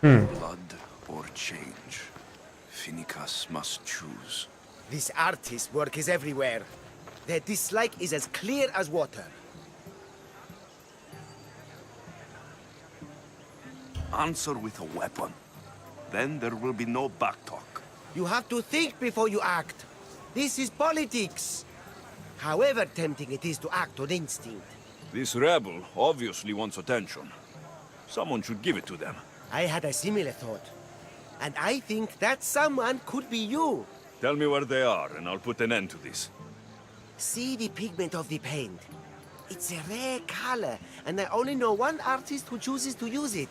Blood or change. Finicus must choose. This artist's work is everywhere. Their dislike is as clear as water. Answer with a weapon. Then there will be no backtalk. You have to think before you act. This is politics. However tempting it is to act on instinct. This rebel obviously wants attention. Someone should give it to them. I had a similar thought. And I think that someone could be you. Tell me where they are, and I'll put an end to this. See the pigment of the paint. It's a rare color, and I only know one artist who chooses to use it.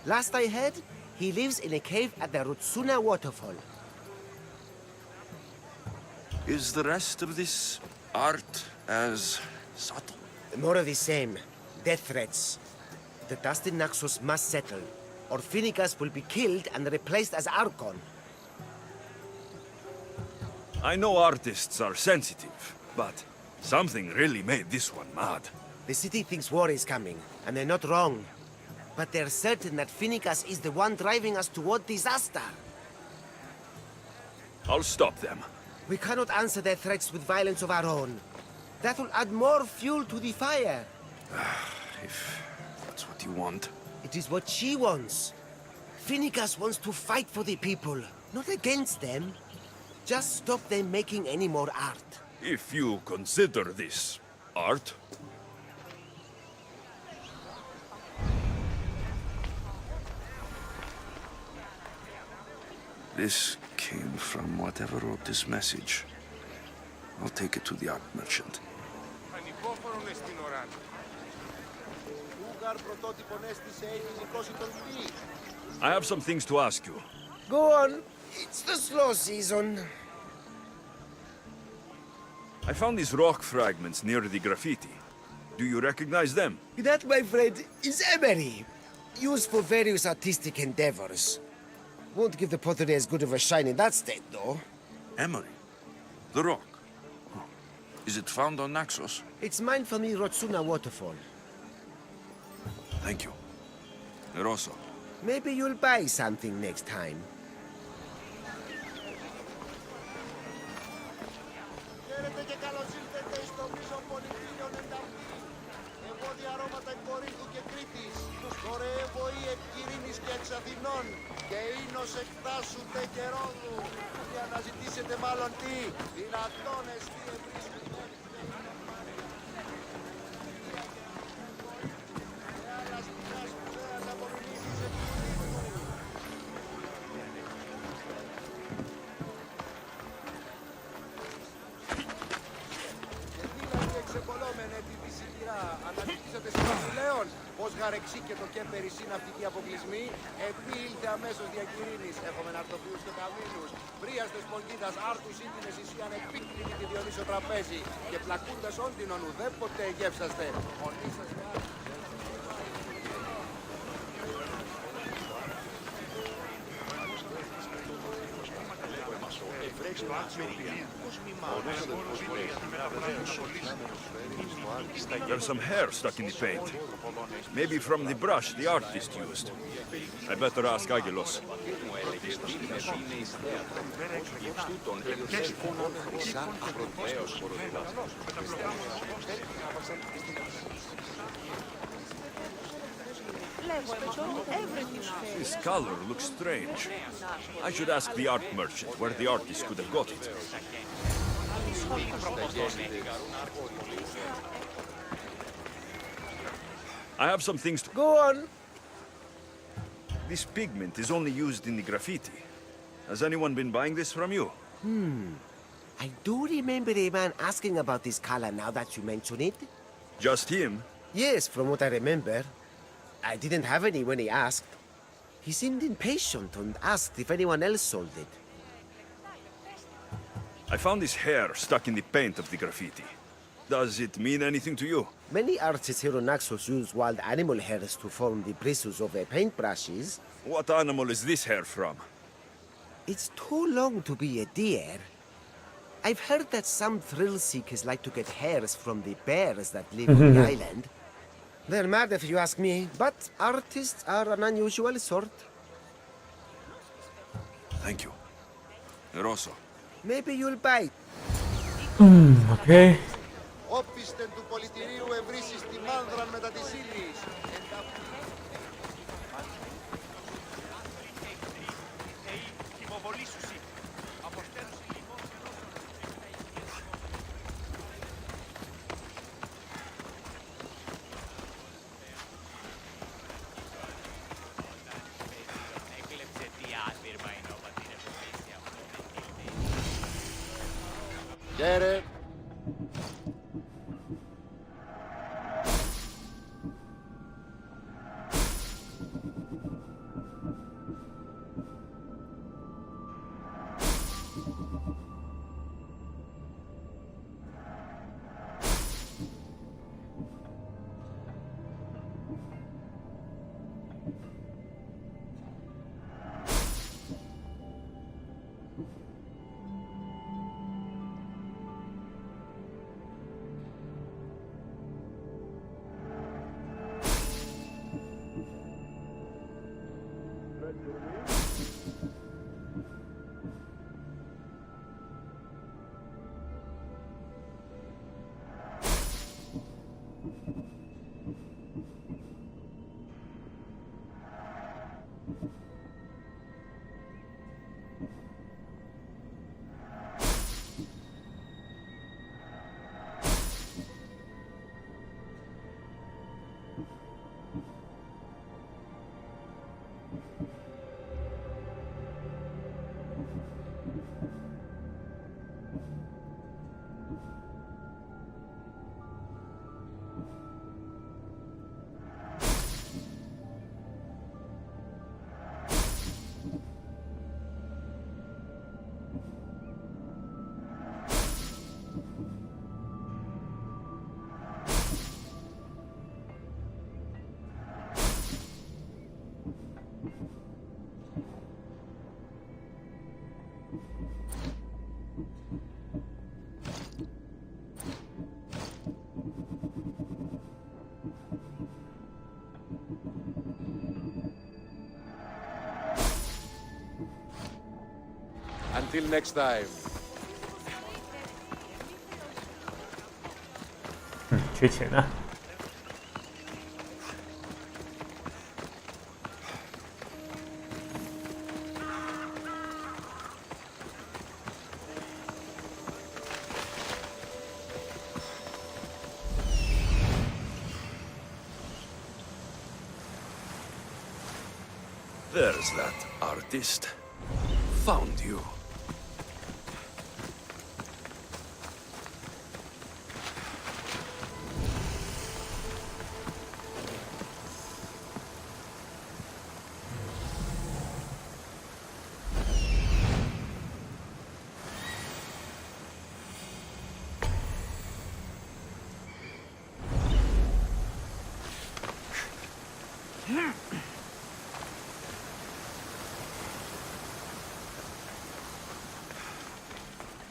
Last I heard, he lives in a cave at the Rutsuna waterfall. Is the rest of this art as subtle? More of the same. Death threats. The dust in Naxos must settle, or Finicus will be killed and replaced as Archon. I know artists are sensitive, but something really made this one mad. The city thinks war is coming, and they're not wrong. But they're certain that Finicus is the one driving us toward disaster. I'll stop them. We cannot answer their threats with violence of our own. That will add more fuel to the fire. If that's what you want. It is what she wants. Finicus wants to fight for the people, not against them. Just stop them making any more art. If you consider this art. This came from whatever wrote this message. I'll take it to the art merchant. I have some things to ask you. Go on. It's the slow season. I found these rock fragments near the graffiti. Do you recognize them? That, my friend, is emery. Used for various artistic endeavors. Won't give the pottery as good of a shine in that state, though. Emery? The rock? Is it found on Naxos? It's mined from the Rotsuna waterfall. Thank you. Eroso. Maybe you'll buy something next time. Και ίνος εκτάσσονται και ρόδου. Για να ζητήσετε μάλλον τι, δυνατόνες τι ευρίσκονται. Άλλας πηγάς σπουδαίας απομιμήσεις επικίνδυνου. Και δηλαδή εξεπολόμεν επί τη συγκυρά, αναζητήσατε συμβουλέων. Πως γαρεξί και το κέπερι συναυτικοί αποκλεισμοί, επήλθε αμέσως διακυρήνης. Έχουμε ναυτοποιούς και καμίνους, βρίαστες πολκίδας, άρτους ήτινες ισίαν επίκτηνοι τη Διονύσιο τραπέζι και πλακούντες όντινον ουδέποτε γεύσαστε. Μονή σας There's some hair stuck in the paint. Maybe from the brush the artist used. I better ask Agilos. This color looks strange. I should ask the art merchant where the artist could have got it. I have some things to... Go on. This pigment is only used in the graffiti. Has anyone been buying this from you? I do remember a man asking about this color now that you mention it. Just him? Yes, from what I remember. I didn't have any when he asked. He seemed impatient and asked if anyone else sold it. I found this hair stuck in the paint of the graffiti. Does it mean anything to you? Many artists here on Naxos use wild animal hairs to form the bristles of their paintbrushes. What animal is this hair from? It's too long to be a deer. I've heard that some thrill seekers like to get hairs from the bears that live on the island. They're mad if you ask me, but artists are an unusual sort. Thank you. Rosso. Maybe you'll bite. Okay. Όπισθεν του πολιτηρίου ευρύσεις τη μάνδραν μετά της ύλης. Χαίρε. Until next time. 缺钱啊！ There's that artist. Found you.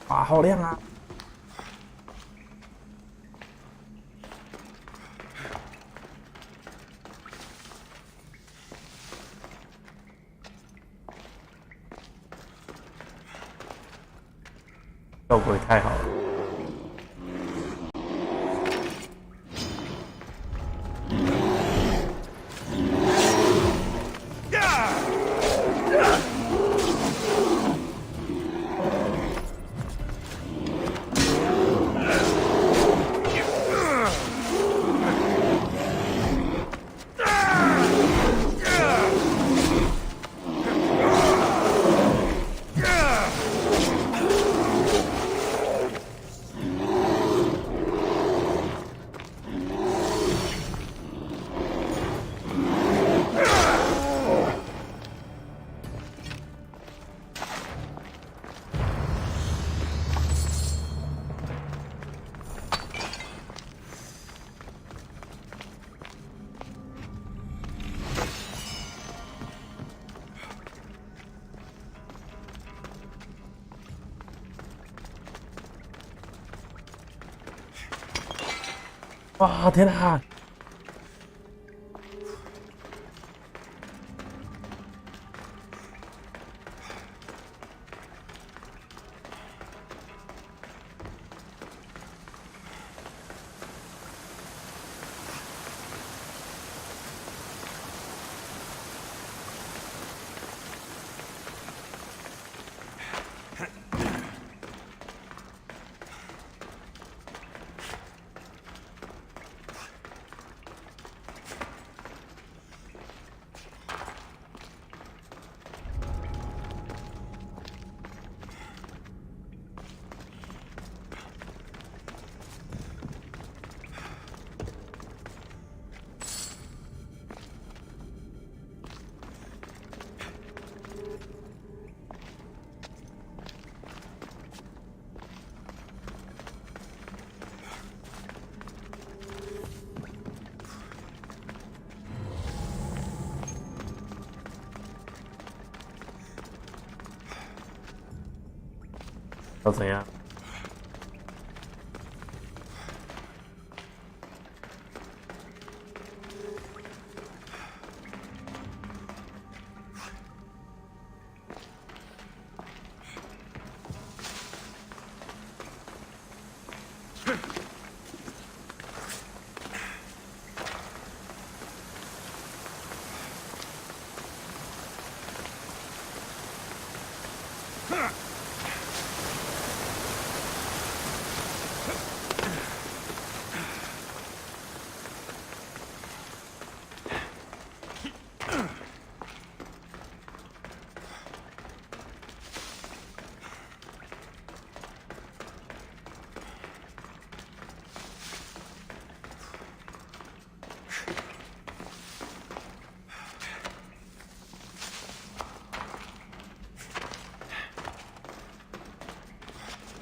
哇，好亮啊！效果也太好了。 哇，天哪！要怎样？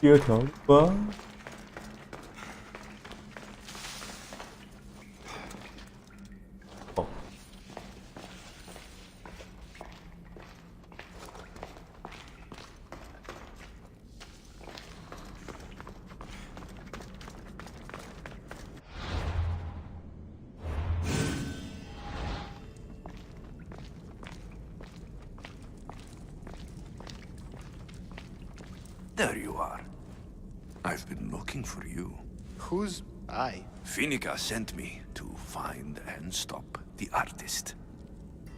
第二条路吧。哦，There you are. I've been looking for you. Who's I? Finica sent me to find and stop the artist.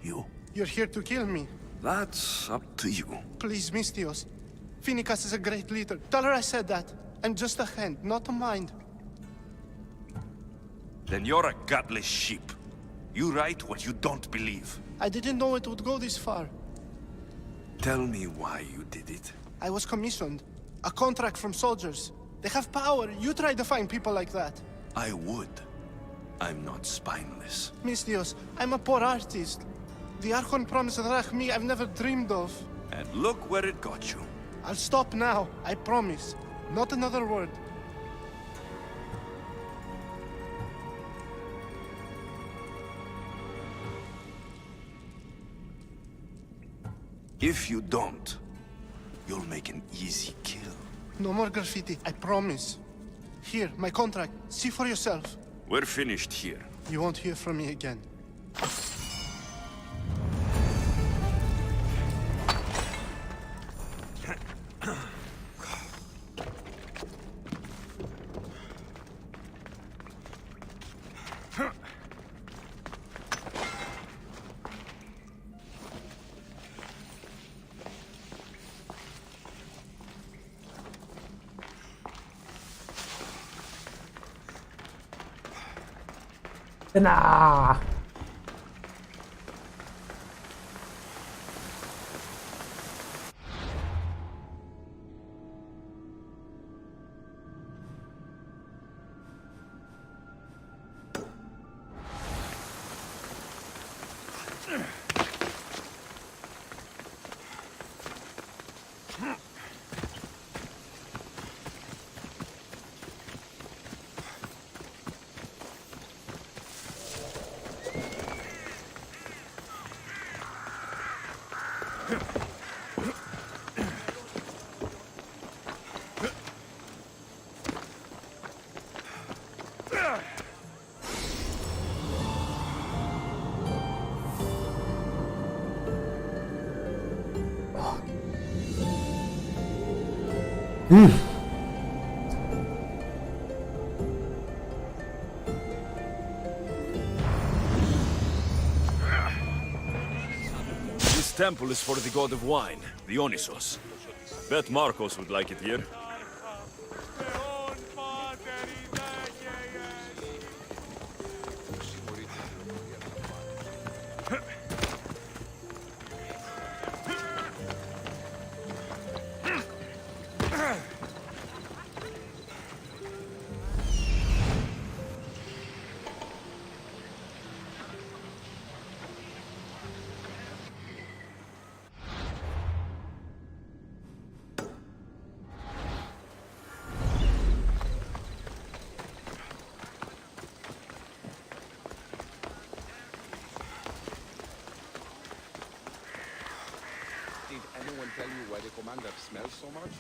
You? You're here to kill me. That's up to you. Please, Mistios. Finicas is a great leader. Tell her I said that. I'm just a hand, not a mind. Then you're a godless sheep. You write what you don't believe. I didn't know it would go this far. Tell me why you did it. I was commissioned. A contract from soldiers. They have power. You try to find people like that. I would. I'm not spineless. Mistios, I'm a poor artist. The Archon promised Rachmi I've never dreamed of. And look where it got you. I'll stop now, I promise. Not another word. If you don't, you'll make an easy kill. No more graffiti, I promise. Here, my contract. See for yourself. We're finished here. You won't hear from me again.天哪！This temple is for the god of wine, Dionysos. Bet Marcos would like it here. Did anyone tell you why the commander smells so much?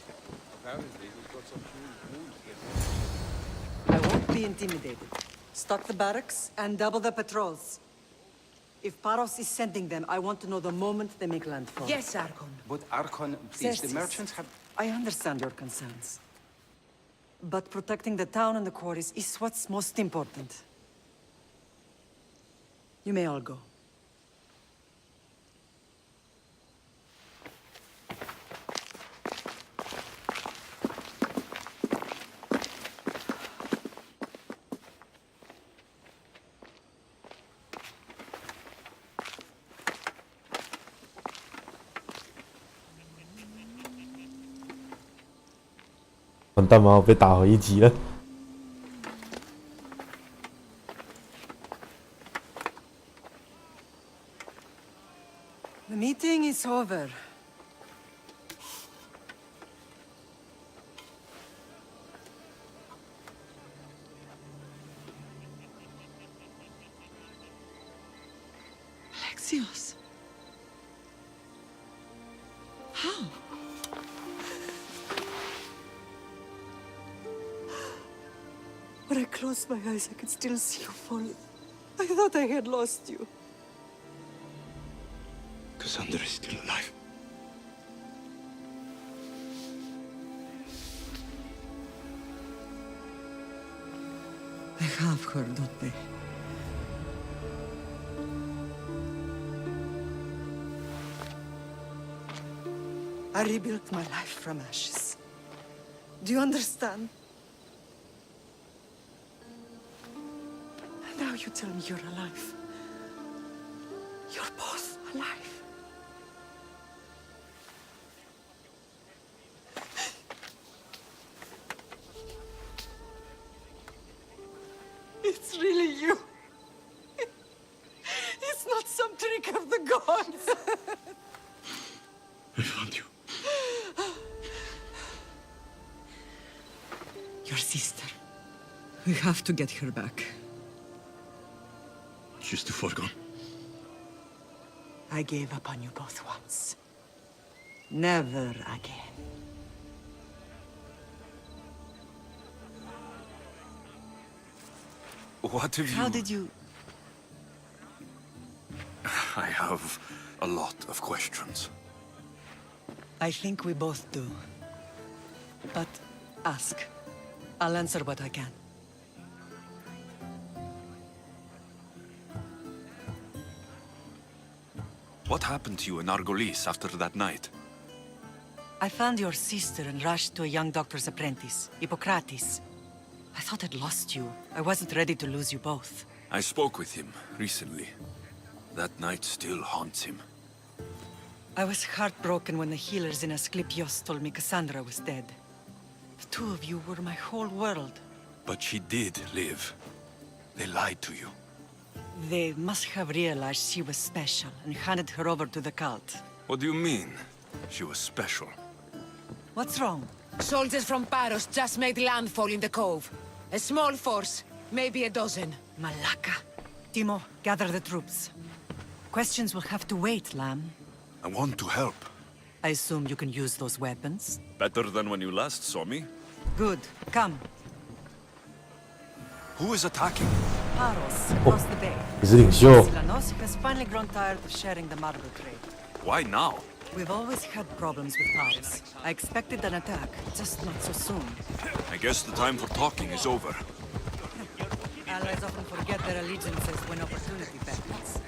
I won't be intimidated. Stock the barracks and double the patrols. If Paros is sending them, I want to know the moment they make landfall. Yes, Archon. But Archon, please, the Xerxes, merchants have... I understand your concerns. But protecting the town and the quarries is what's most important. You may all go.完蛋吗？我被打回一级了。 The meeting is over. Alexios. How? When I closed my eyes, I could still see you falling. I thought I had lost you. Cassandra is still alive. They have her, don't they? I rebuilt my life from ashes. Do you understand? And now you tell me you're alive. You're both alive. It's really you. It's not some trick of the gods. I found you. Your sister. We have to get her back. She's too far gone. I gave up on you both once. Never again. What have you... How did you... I have a lot of questions. I think we both do. But ask. I'll answer what I can. What happened to you in Argolis after that night? I found your sister and rushed to a young doctor's apprentice, Hippocrates. I thought I'd lost you. I wasn't ready to lose you both. I spoke with him recently. That night still haunts him. I was heartbroken when the healers in Asclepios told me Cassandra was dead. The two of you were my whole world. But she did live. They lied to you. They must have realized she was special and handed her over to the cult. What do you mean? She was special. What's wrong? Soldiers from Paros just made landfall in the cove. A small force, maybe a dozen. Malaka. Timo, gather the troops. Questions will have to wait, Lamb. I want to help. I assume you can use those weapons? Better than when you last saw me. Good. Come. Who is attacking? Paros, across the bay. 你是领袖。 Silanos has finally grown tired of sharing the marble trade. Why now? We've always had problems with Paros. I expected an attack, just not so soon. I guess the time for talking is over. Allies often forget their allegiances when opportunity beckons.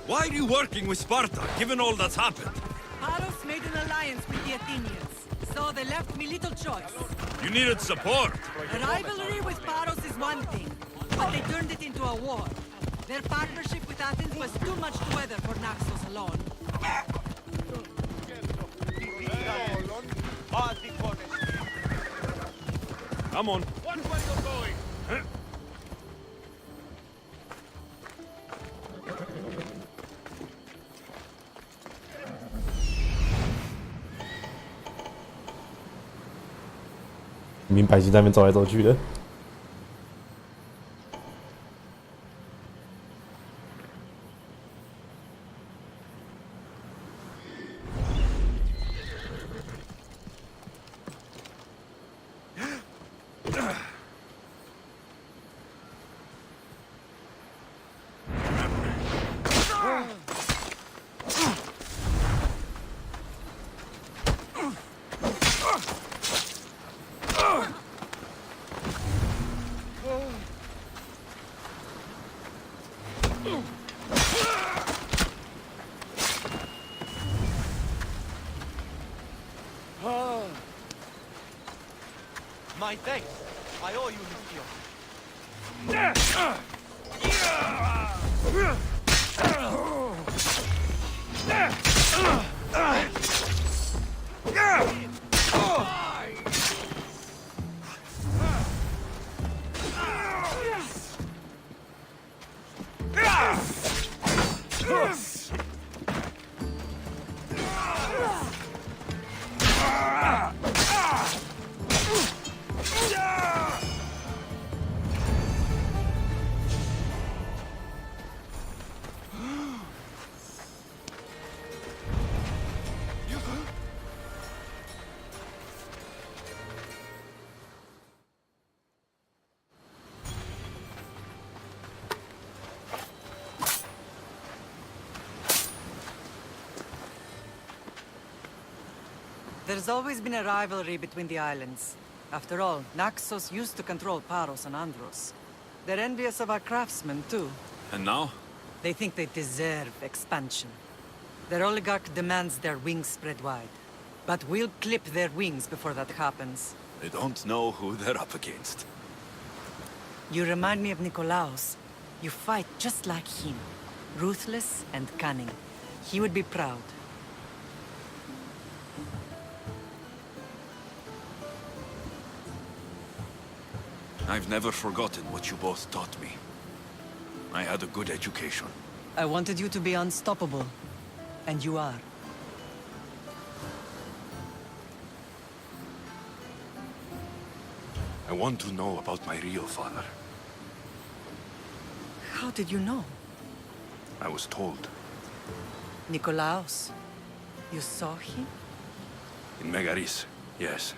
Why are you working with Sparta, given all that's happened? Paros made an alliance with the Athenians, so they left me little choice. You needed support. A rivalry with Paros is one thing, but they turned it into a war. Their partnership with Athens was too much to weather for Naxos alone. Come on. What way you going? 民百姓在那边走来走去的。My thanks. I owe you, Lucio. There's always been a rivalry between the islands. After all, Naxos used to control Paros and Andros. They're envious of our craftsmen, too. And now? They think they deserve expansion. Their oligarch demands their wings spread wide. But we'll clip their wings before that happens. They don't know who they're up against. You remind me of Nikolaos. You fight just like him. Ruthless and cunning. He would be proud. I've never forgotten what you both taught me. I had a good education. I wanted you to be unstoppable. And you are. I want to know about my real father. How did you know? I was told. Nikolaos. You saw him? In Megaris, yes.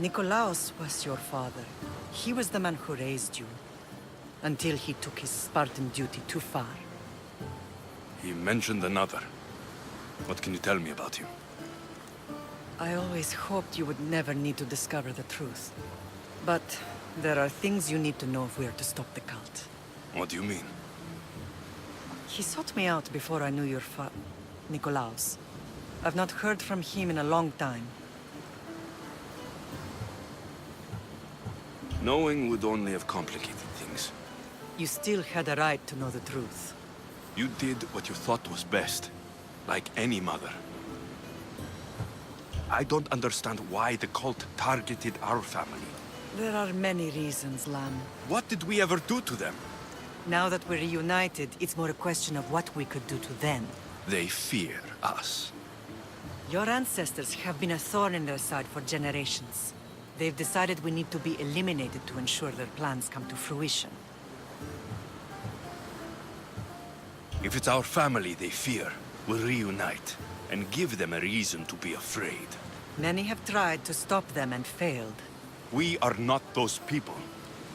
Nikolaos was your father. He was the man who raised you. Until he took his Spartan duty too far. He mentioned another. What can you tell me about him? I always hoped you would never need to discover the truth. But there are things you need to know if we are to stop the cult. What do you mean? He sought me out before I knew your Nikolaos. I've not heard from him in a long time. Knowing would only have complicated things. You still had a right to know the truth. You did what you thought was best, like any mother. I don't understand why the cult targeted our family. There are many reasons, Lam. What did we ever do to them? Now that we're reunited, it's more a question of what we could do to them. They fear us. Your ancestors have been a thorn in their side for generations. They've decided we need to be eliminated to ensure their plans come to fruition. If it's our family they fear, we'll reunite and give them a reason to be afraid. Many have tried to stop them and failed. We are not those people.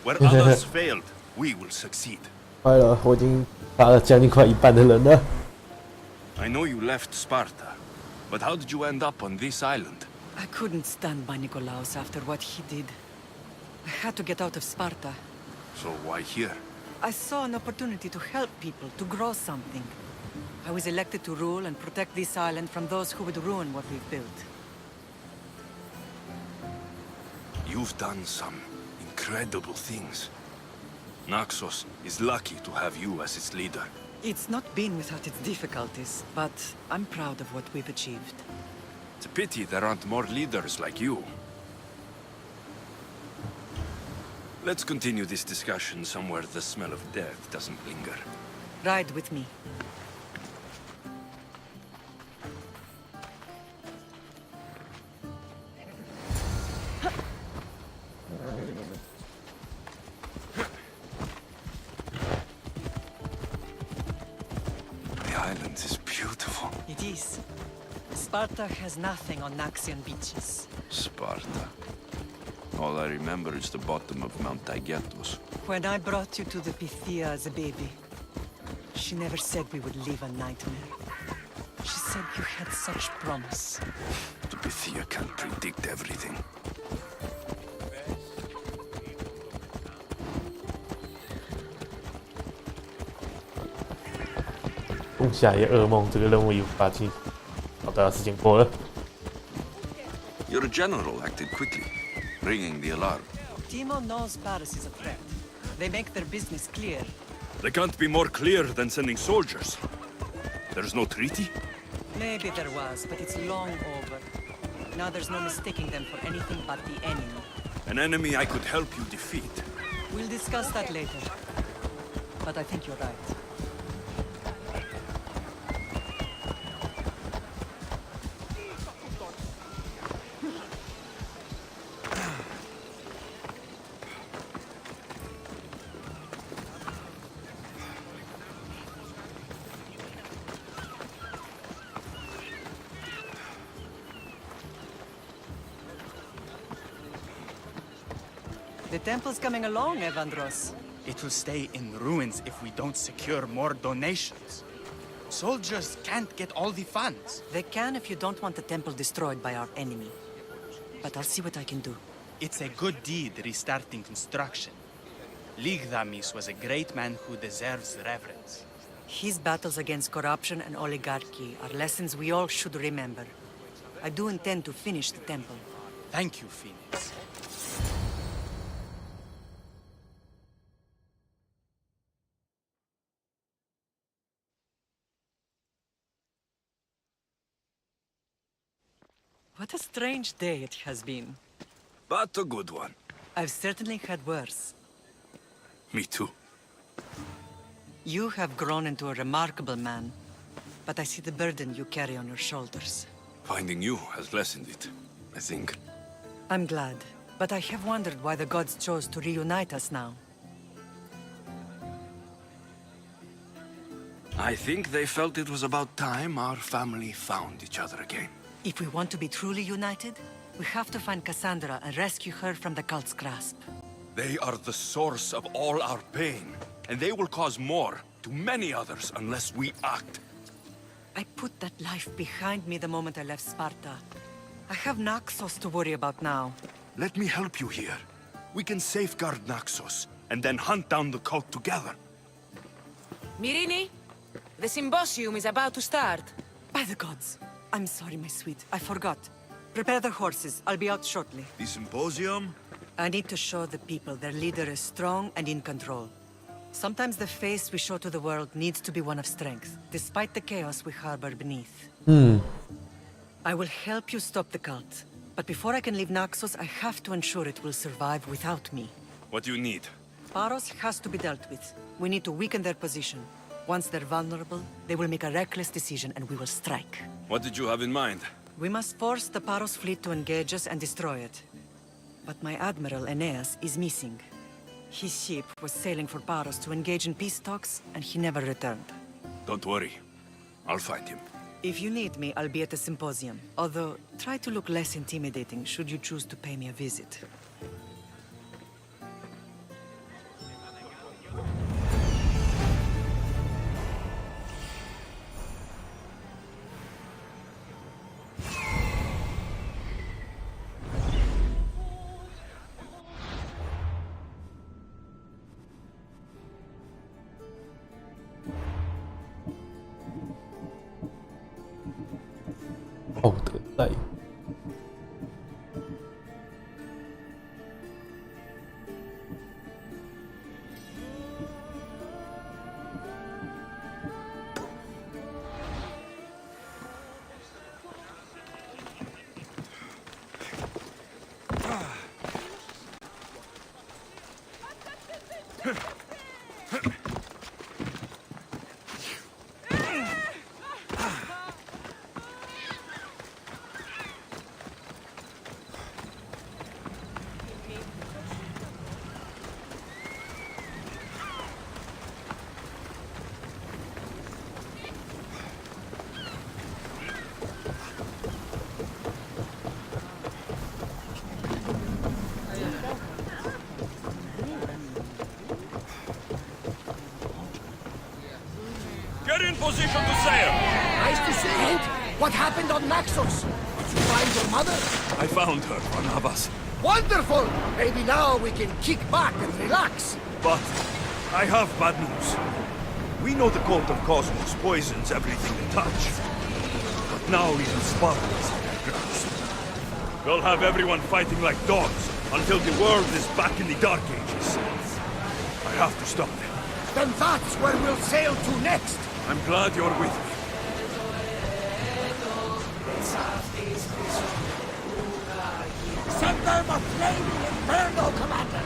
Where others failed, we will succeed. 坏了，我已经打了将近快一半的人了。 I know you left Sparta, but how did you end up on this island? I couldn't stand by Nikolaos after what he did. I had to get out of Sparta. So why here? I saw an opportunity to help people, to grow something. I was elected to rule and protect this island from those who would ruin what we've built. You've done some incredible things. Naxos is lucky to have you as its leader. It's not been without its difficulties, but I'm proud of what we've achieved. It's a pity there aren't more leaders like you. Let's continue this discussion somewhere the smell of death doesn't linger. Ride with me. Sparta has nothing on Naxian beaches. Sparta. All I remember is the bottom of Mount Taygetos. When I brought you to the Pythia as a baby, she never said we would live a nightmare. She said you had such promise. The Pythia can't predict everything.共下一噩梦，这个任务已无法进行。好的，时间过了。 Your general acted quickly, ringing the alarm. Timo knows Paris is a threat. They make their business clear. They can't be more clear than sending soldiers. There's no treaty? Maybe there was, but it's long over. Now there's no mistaking them for anything but the enemy. An enemy I could help you defeat. We'll discuss that later. But I think you're right. The temple's coming along, Evandros. It will stay in ruins if we don't secure more donations. Soldiers can't get all the funds. They can if you don't want the temple destroyed by our enemy. But I'll see what I can do. It's a good deed restarting construction. Ligdamis was a great man who deserves reverence. His battles against corruption and oligarchy are lessons we all should remember. I do intend to finish the temple. Thank you, Phoenix. What a strange day it has been. But a good one. I've certainly had worse. Me too. You have grown into a remarkable man, but I see the burden you carry on your shoulders. Finding you has lessened it, I think. I'm glad, but I have wondered why the gods chose to reunite us now. I think they felt it was about time our family found each other again. If we want to be truly united, we have to find Cassandra and rescue her from the cult's grasp. They are the source of all our pain, and they will cause more to many others unless we act. I put that life behind me the moment I left Sparta. I have Naxos to worry about now. Let me help you here. We can safeguard Naxos, and then hunt down the cult together. Myrrine, the symposium is about to start. By the gods. I'm sorry, my sweet. I forgot. Prepare the horses. I'll be out shortly. The symposium? I need to show the people their leader is strong and in control. Sometimes the face we show to the world needs to be one of strength, despite the chaos we harbor beneath. I will help you stop the cult. But before I can leave Naxos, I have to ensure it will survive without me. What do you need? Paros has to be dealt with. We need to weaken their position. Once they're vulnerable, they will make a reckless decision and we will strike. What did you have in mind? We must force the Paros fleet to engage us and destroy it. But my admiral, Aeneas, is missing. His ship was sailing for Paros to engage in peace talks, and he never returned. Don't worry. I'll find him. If you need me, I'll be at the symposium. Although, try to look less intimidating should you choose to pay me a visit.奥德赛。position to sail! Nice to see you. What happened on Naxos? Did you find your mother? I found her, Barnabas. Wonderful! Maybe now we can kick back and relax. But I have bad news. We know the cult of Cosmos poisons everything they touch. But now even Sparta is in their grasp. They'll have everyone fighting like dogs until the world is back in the Dark Ages. I have to stop them. Then that's where we'll sail to next. I'm glad you're with me. Send them a flaming inferno, Commander!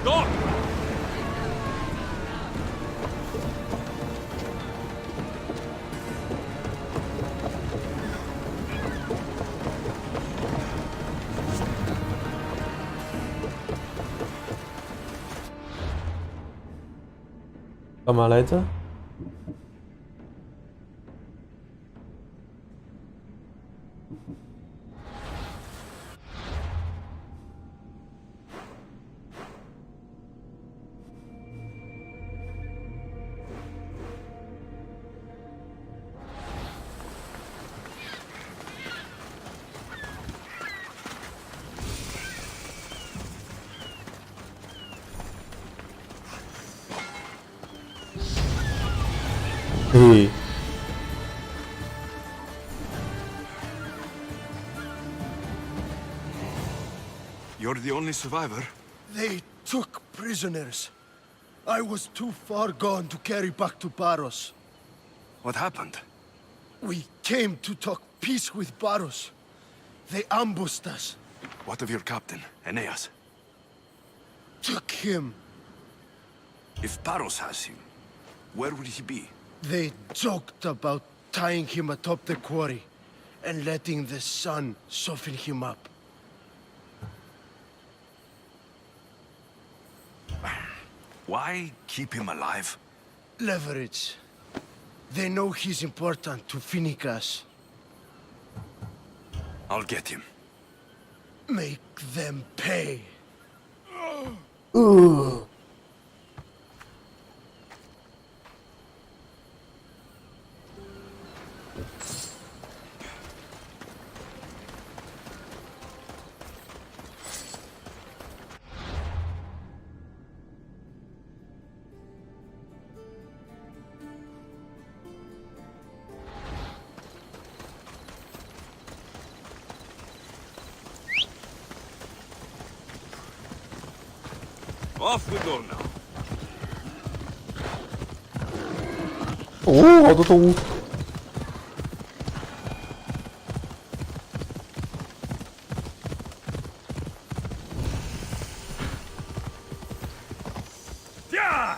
Doc!干嘛来着？嘿， You're the only survivor? They took prisoners. I was too far gone to carry back to Paros. What happened? We came to talk peace with Paros. They ambushed us. What of your captain, Aeneas? Took him. If Paros has him, where would he be? They joked about tying him atop the quarry and letting the sun soften him up. Why keep him alive? Leverage. They know he's important to Finicas. I'll get him. Make them pay. Off we go now. 哦，好多动物。 Yeah!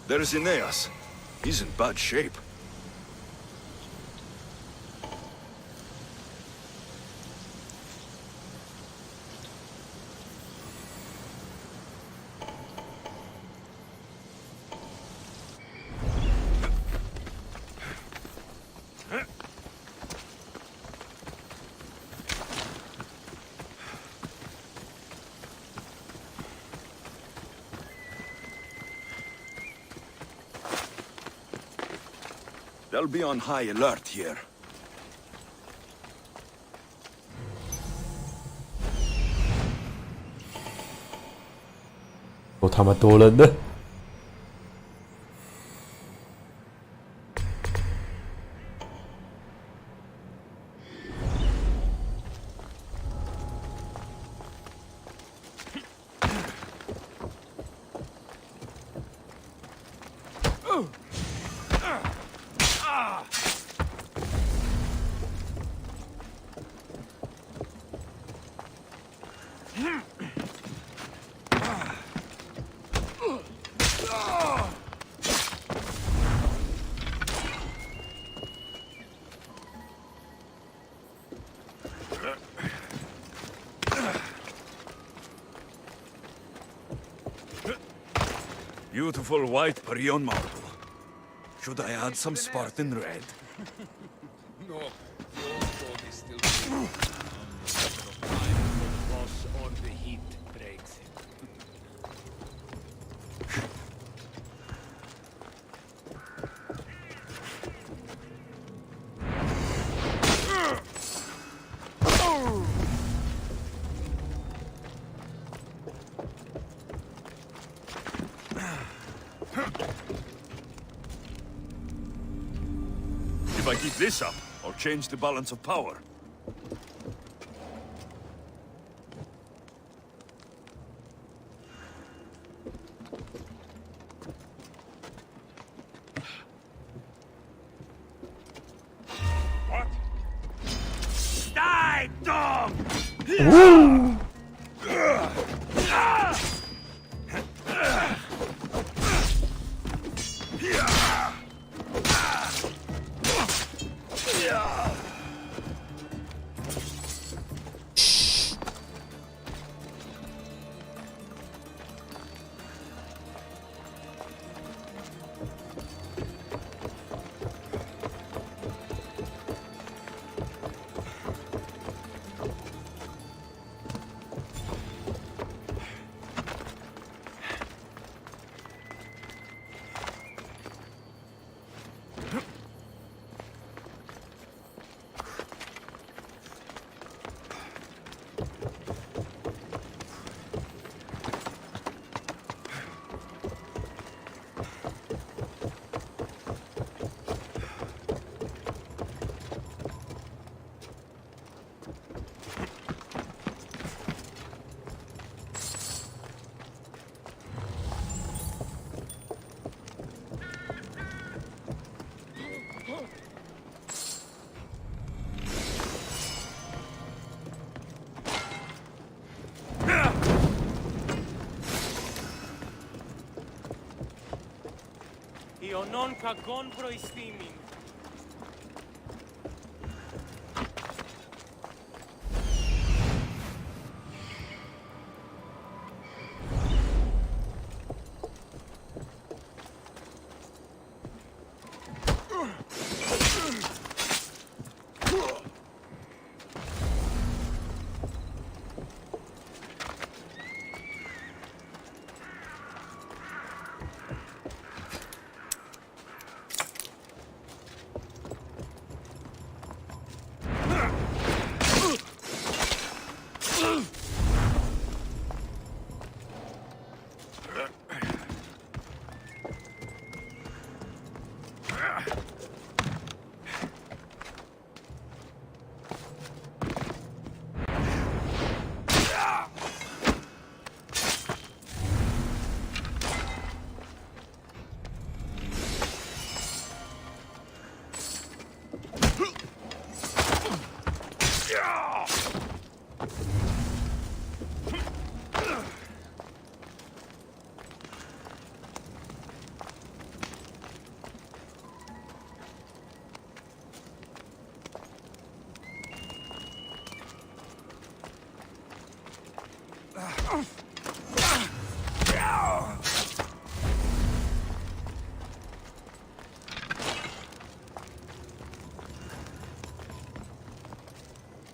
There's Aeneas. He's in bad shape. 'They'll be on high alert here. 有他妈多人呢！ Ah! Beautiful white Parion marble. Should I add some Spartan red? No, the old code is still good. Time for the boss or the heat breaks him. If I keep this up, I'll change the balance of power. What? Die, dog! Ιωνών κακών προϊστήμην.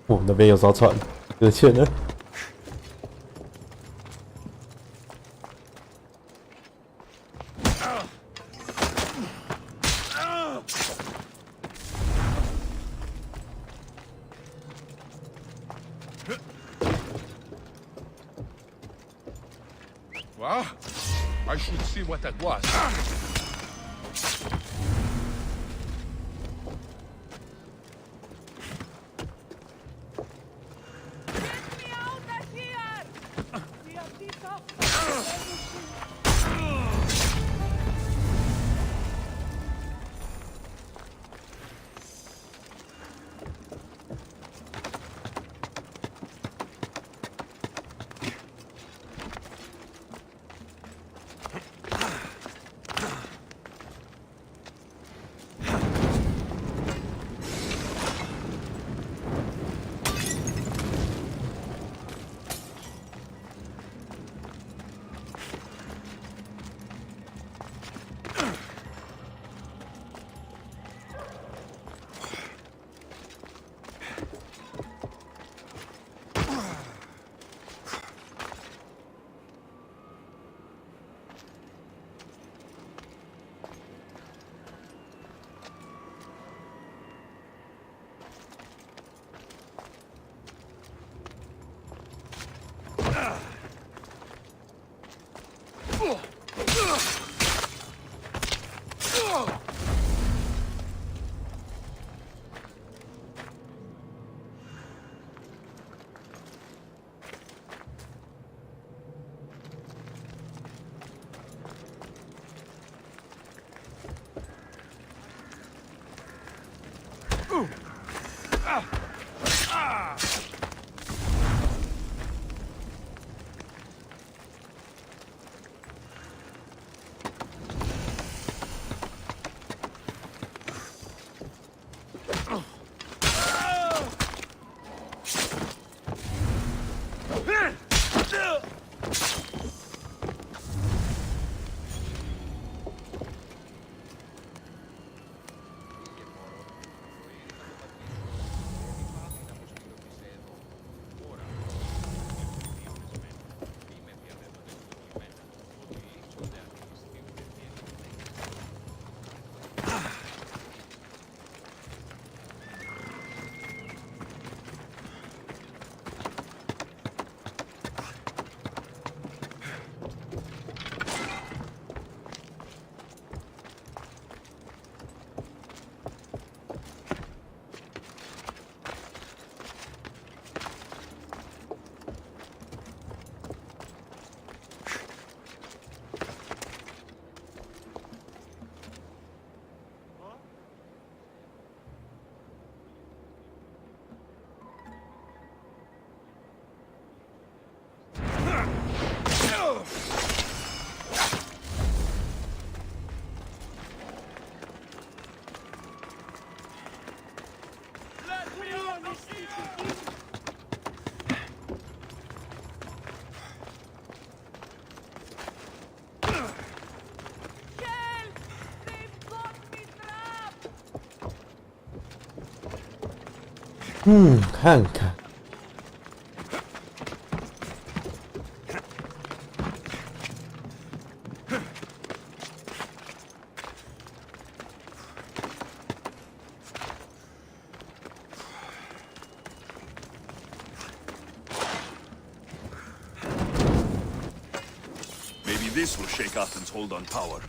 哦，那边有艘船，搁浅了。Well, I should see what that was. 看看。Maybe this will shake Athens' hold on power.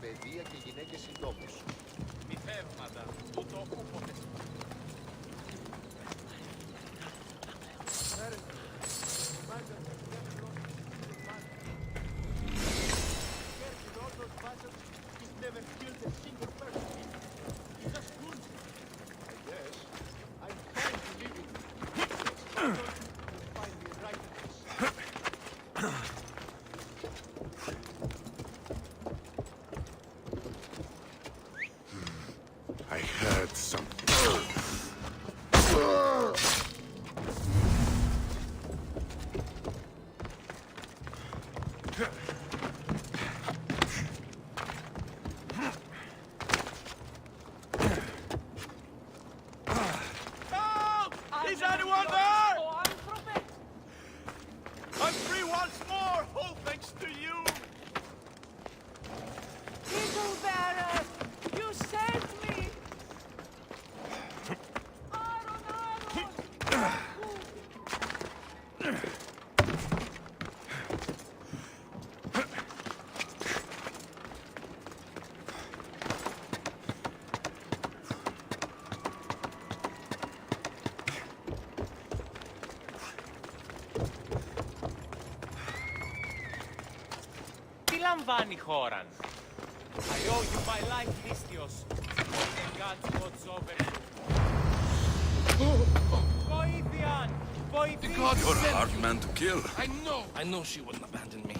Παιδεία και γυναίκες συντόμους. Μη θεύματα, τούτο ούποτε. I heard something. Help! Is anyone there? I'm free once more, all thanks to you. Eagle bearer, you saved me! Τι λαμβάνει η χώρα? I owe you my life, Listios. The gods watch over you. Βοήθειαν! Βοήθειαν! You're a hard man to kill. I know she wouldn't abandon me.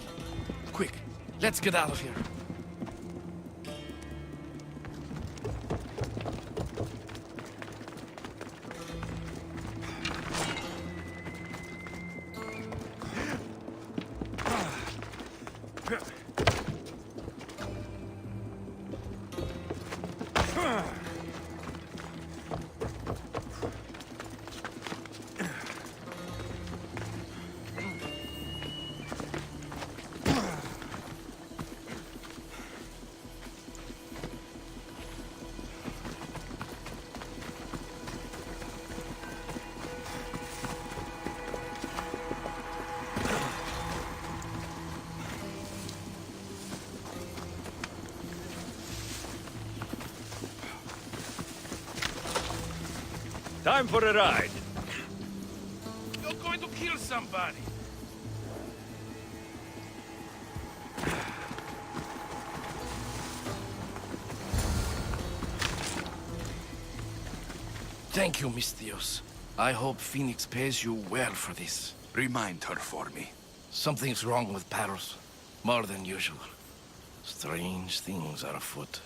Quick, let's get out of here. Time for a ride. You're going to kill somebody. Thank you, Mistios. I hope Phoenix pays you well for this. Remind her for me. Something's wrong with Paros. More than usual. Strange things are afoot.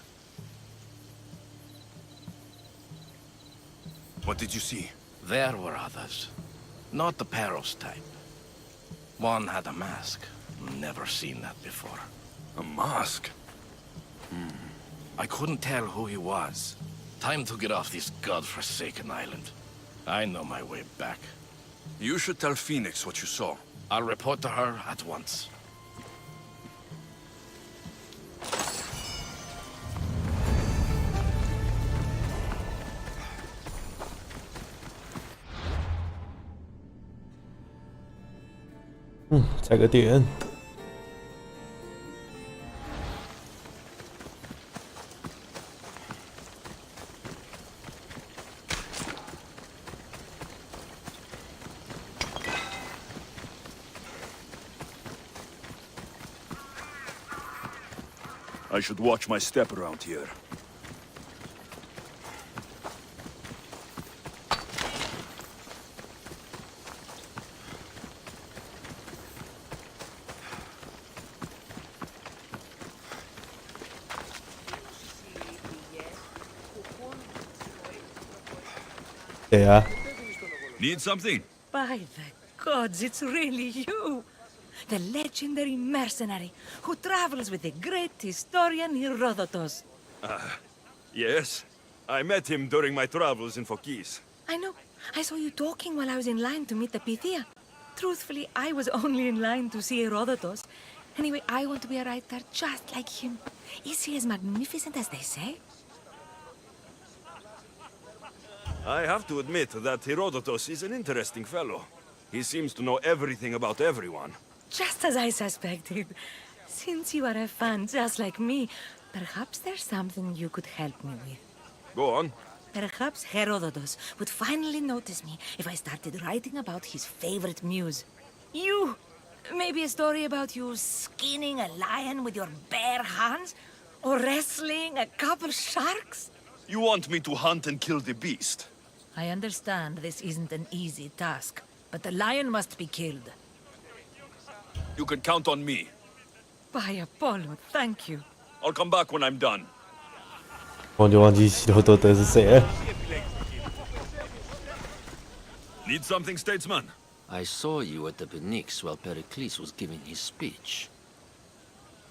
What did you see? There were others. Not the Paros type. One had a mask. Never seen that before. A mask? I couldn't tell who he was. Time to get off this godforsaken island. I know my way back. You should tell Phoenix what you saw. I'll report to her at once.踩个点。I should watch my step around here. Yeah. Need something? By the gods, it's really you! The legendary mercenary who travels with the great historian Herodotus. Yes. I met him during my travels in Phokis. I know. I saw you talking while I was in line to meet the Pythia. Truthfully, I was only in line to see Herodotus. Anyway, I want to be a writer just like him. Is he as magnificent as they say? I have to admit that Herodotus is an interesting fellow. He seems to know everything about everyone. Just as I suspected. Since you are a fan just like me, perhaps there's something you could help me with. Go on. Perhaps Herodotus would finally notice me if I started writing about his favorite muse. You! Maybe a story about you skinning a lion with your bare hands? Or wrestling a couple sharks? You want me to hunt and kill the beast? I understand this isn't an easy task, but the lion must be killed. You can count on me. By Apollo, thank you. I'll come back when I'm done. 我就忘记希罗多德是谁了。 Need something, statesman? I saw you at the Pnyx while Pericles was giving his speech.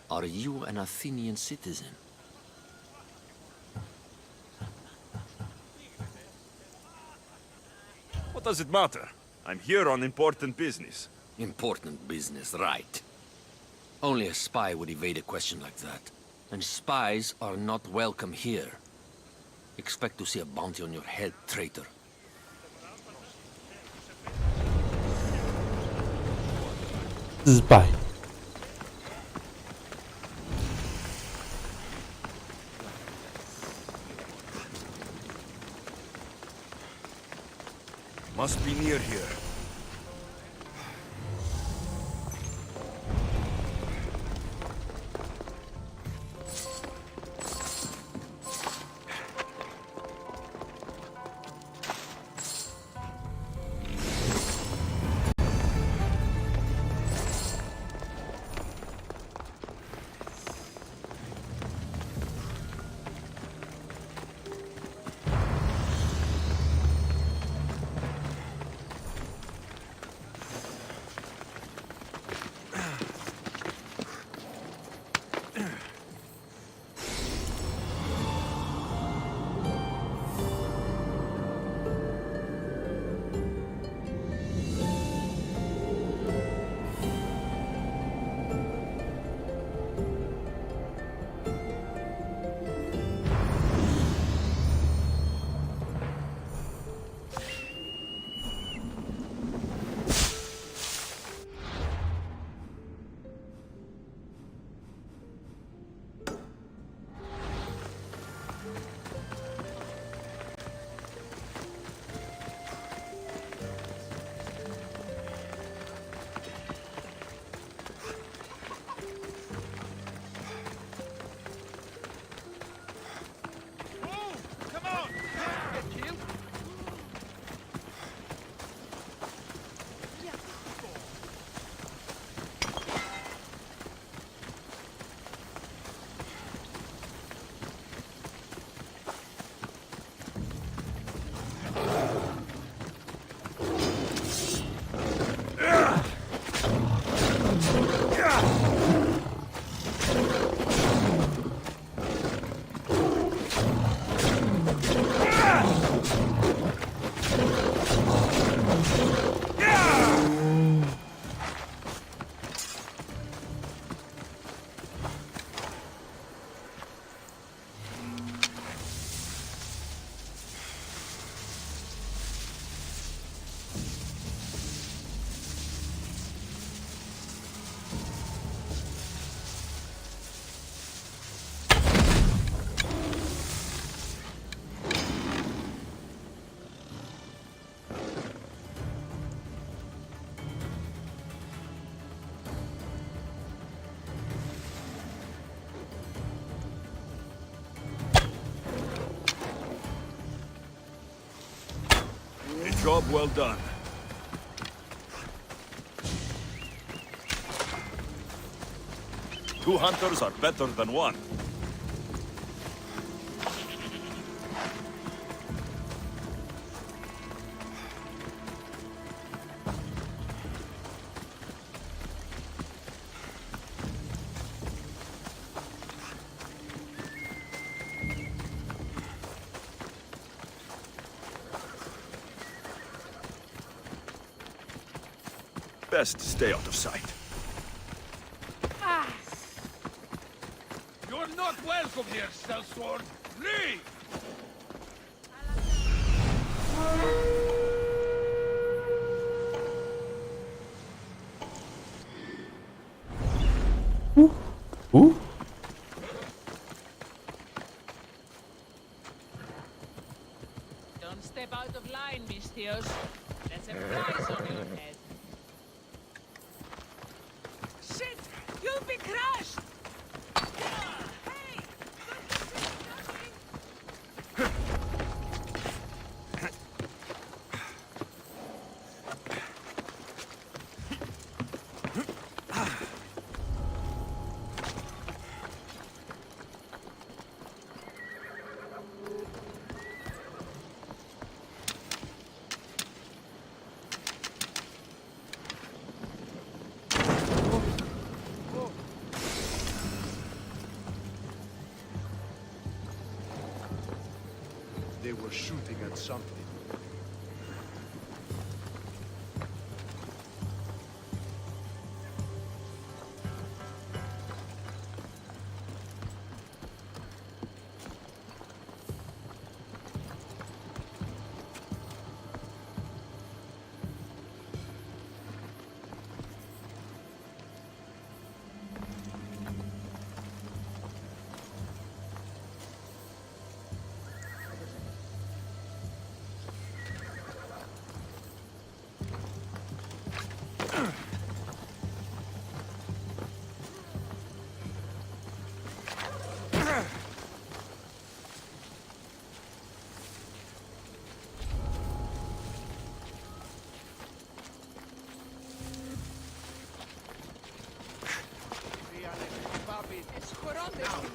Are you an Athenian citizen? What does it matter? I'm here on important business. Important business, right. Only a spy would evade a question like that. And spies are not welcome here. Expect to see a bounty on your head, traitor. Spy. Must be near here. Job well done. Two hunters are better than one. Best stay out of sight. You're not welcome here, sellsword. Leave! Ooh. Don't step out of line, Mistios. There's a price on your head. Shit! You'll be crushed! Hey! They were shooting at something.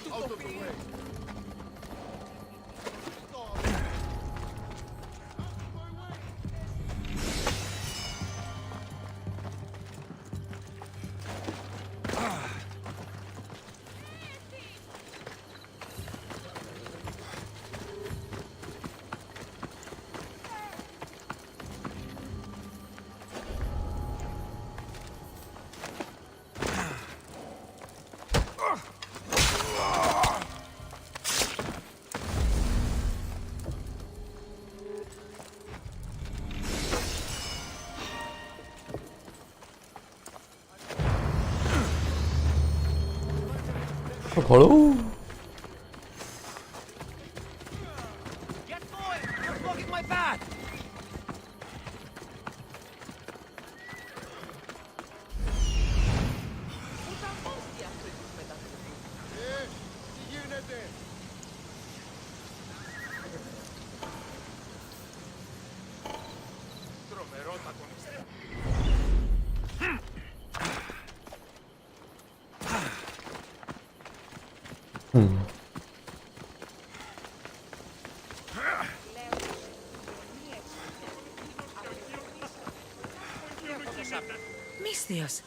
Out of the way. Hello? Get going! You're blocking my path! Τι γίνεται? Τρομερότατο. Mistios,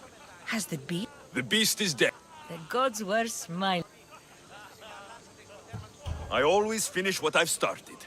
has the beast? The beast is dead. The gods were smiling. I always finish what I've started.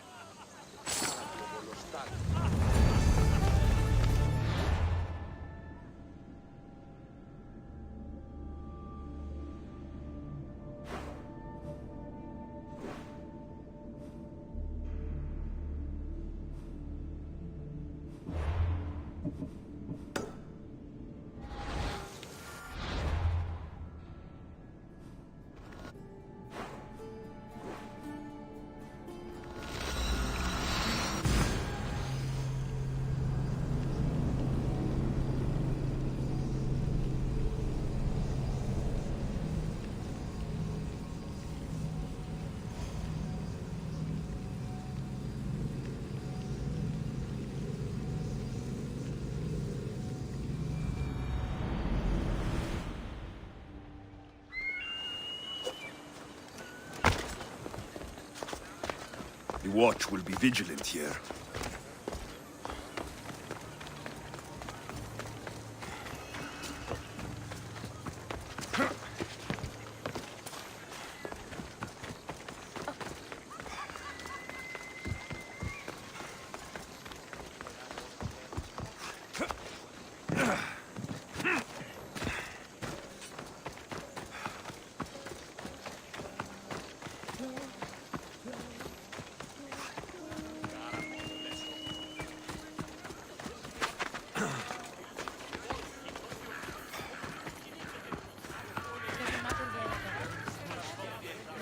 watch will be vigilant here.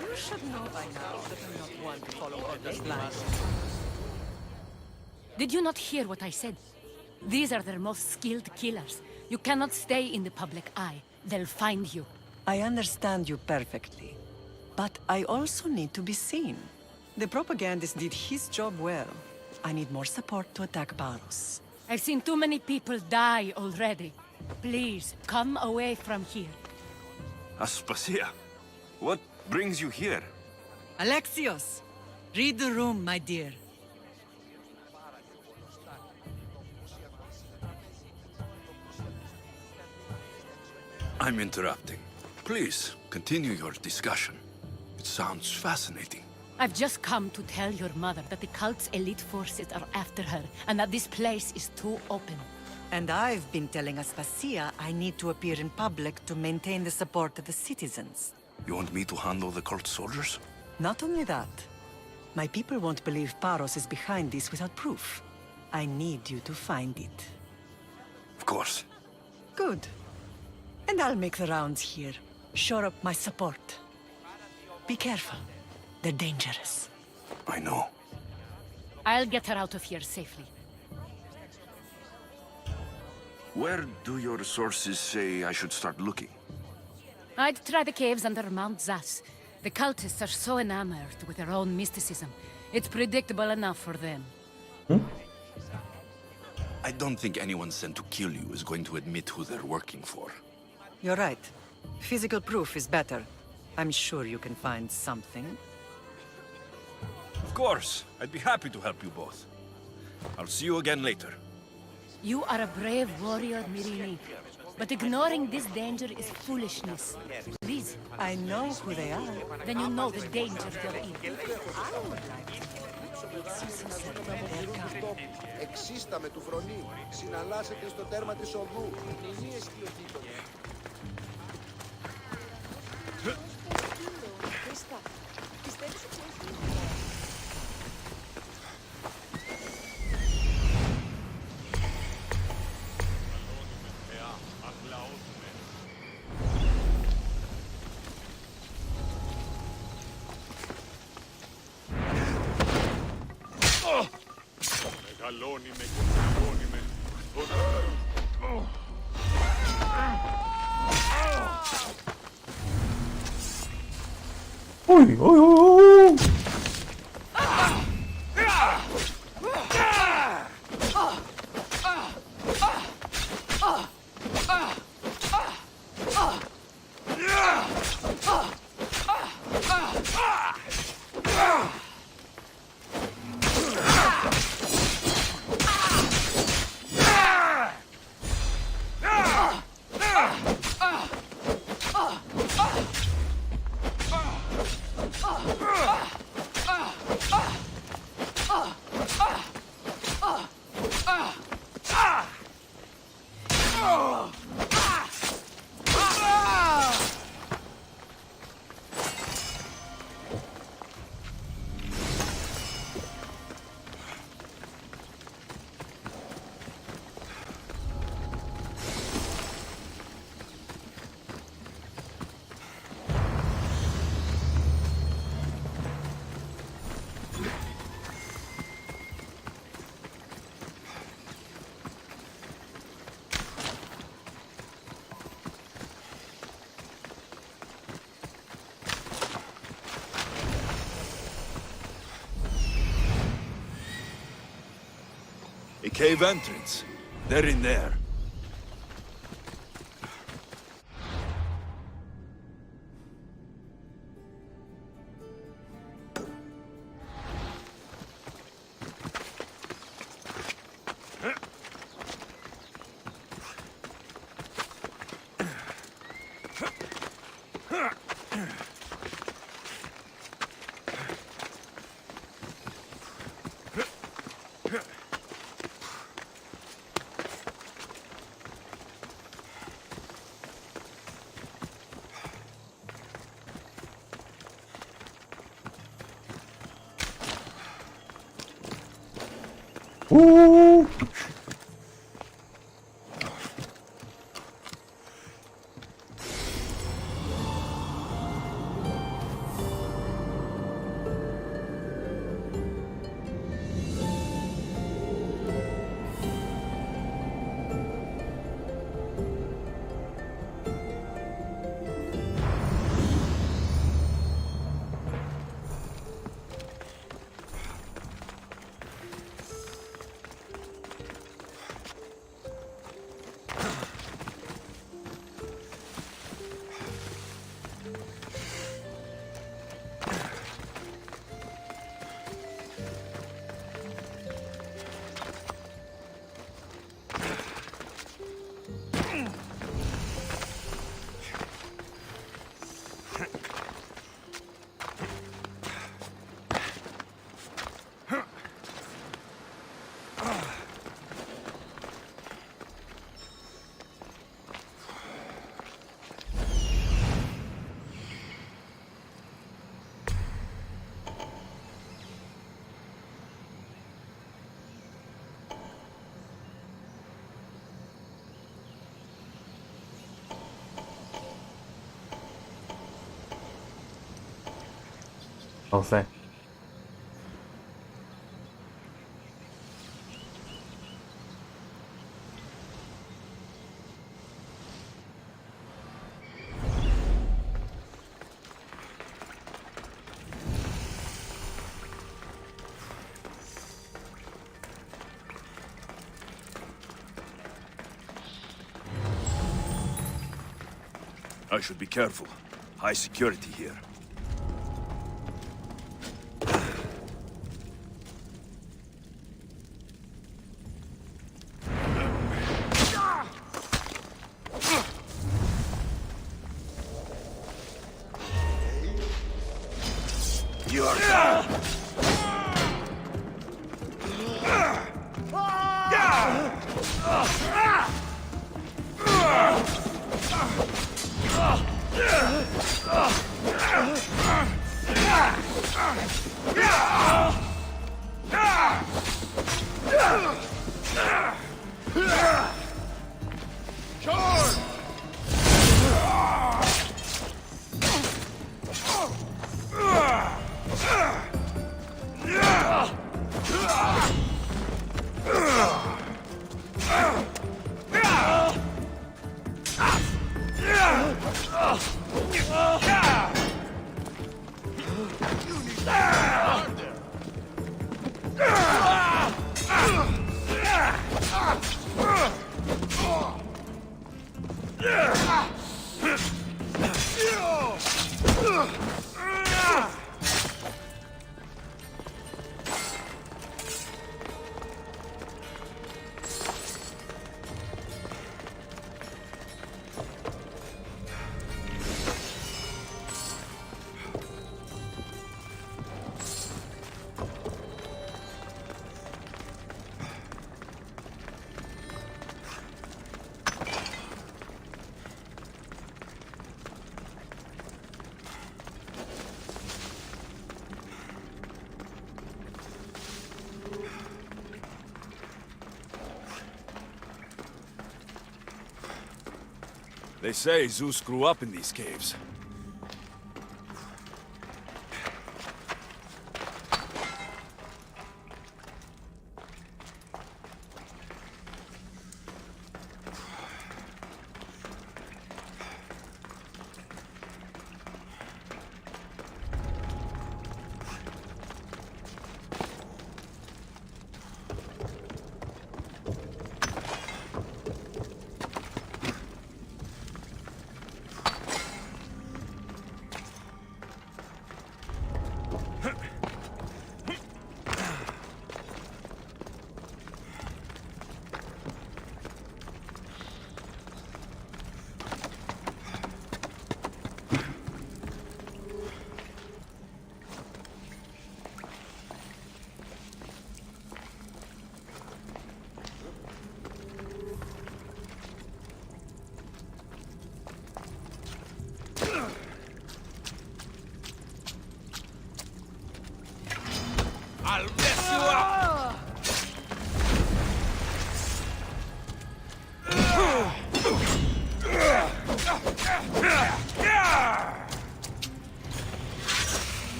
You should know by now that I'm not one to follow orders blindly. Did you not hear what I said? These are their most skilled killers. You cannot stay in the public eye. They'll find you. I understand you perfectly. But I also need to be seen. The propagandist did his job well. I need more support to attack Paros. I've seen too many people die already. Please, come away from here. Aspasia, what brings you here? Alexios! Read the room, my dear. I'm interrupting. Please, continue your discussion. It sounds fascinating. I've just come to tell your mother that the cult's elite forces are after her, and that this place is too open. And I've been telling Aspasia I need to appear in public to maintain the support of the citizens. You want me to handle the cult soldiers? Not only that, my people won't believe Paros is behind this without proof. I need you to find it. Of course. Good. And I'll make the rounds here. Shore up my support. Be careful. They're dangerous. I know. I'll get her out of here safely. Where do your sources say I should start looking? I'd try the caves under Mount Zas. The cultists are so enamored with their own mysticism. It's predictable enough for them. I don't think anyone sent to kill you is going to admit who they're working for. You're right. Physical proof is better. I'm sure you can find something. Of course. I'd be happy to help you both. I'll see you again later. You are a brave warrior, Mirini. But ignoring this danger is foolishness. Please. I know who they are. Then you know the danger you're in. Εξίσταμε του φρονή. Συναλλάσσεται στο τέρμα της οδού. Μηνύες και ο γείτονας. Μεγαλώνει με και μεγαλώνει με. Ui, ui, ui, ui. A cave entrance. They're in there. 哇塞！ I should be careful. High security here. They say Zeus grew up in these caves.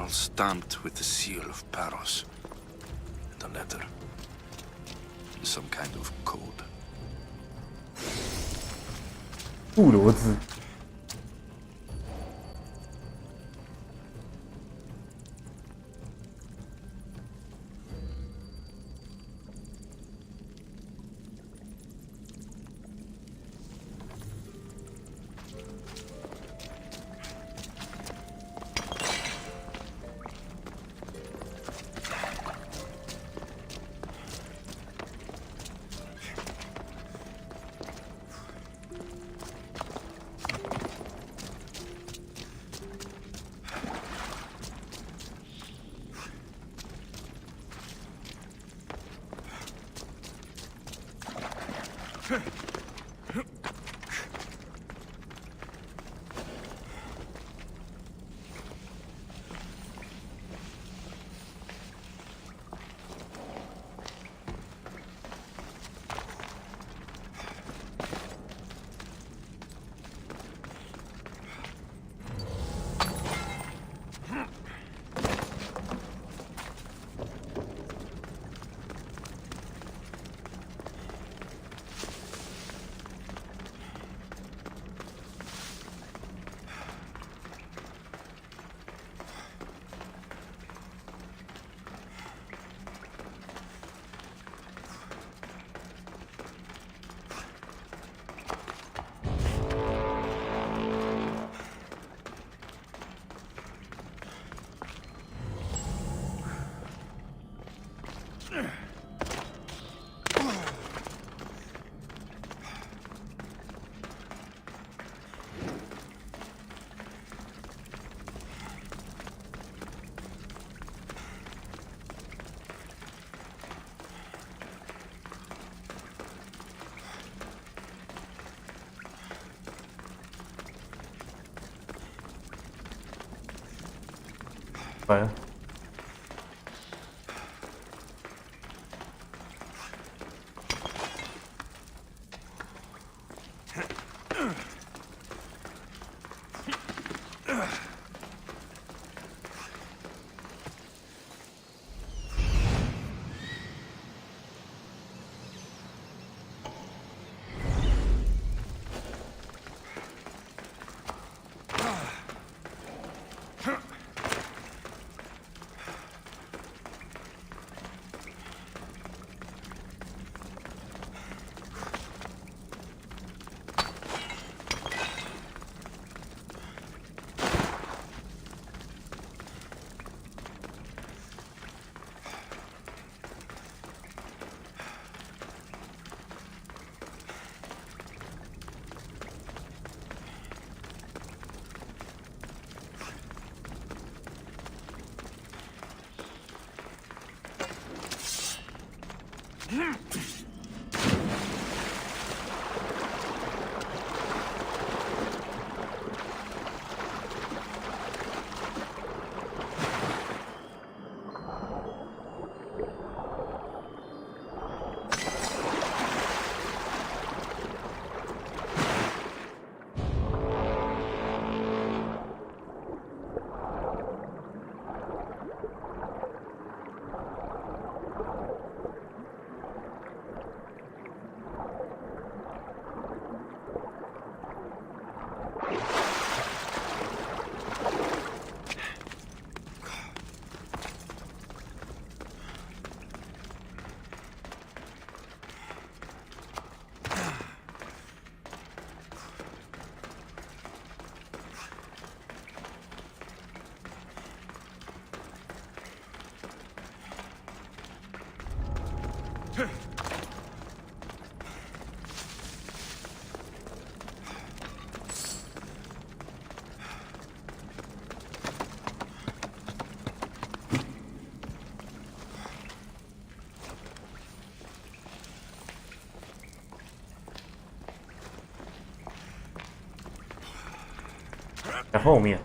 all stamped with the seal of Paros. The letter is some kind of code. 布罗兹。来了。在后面。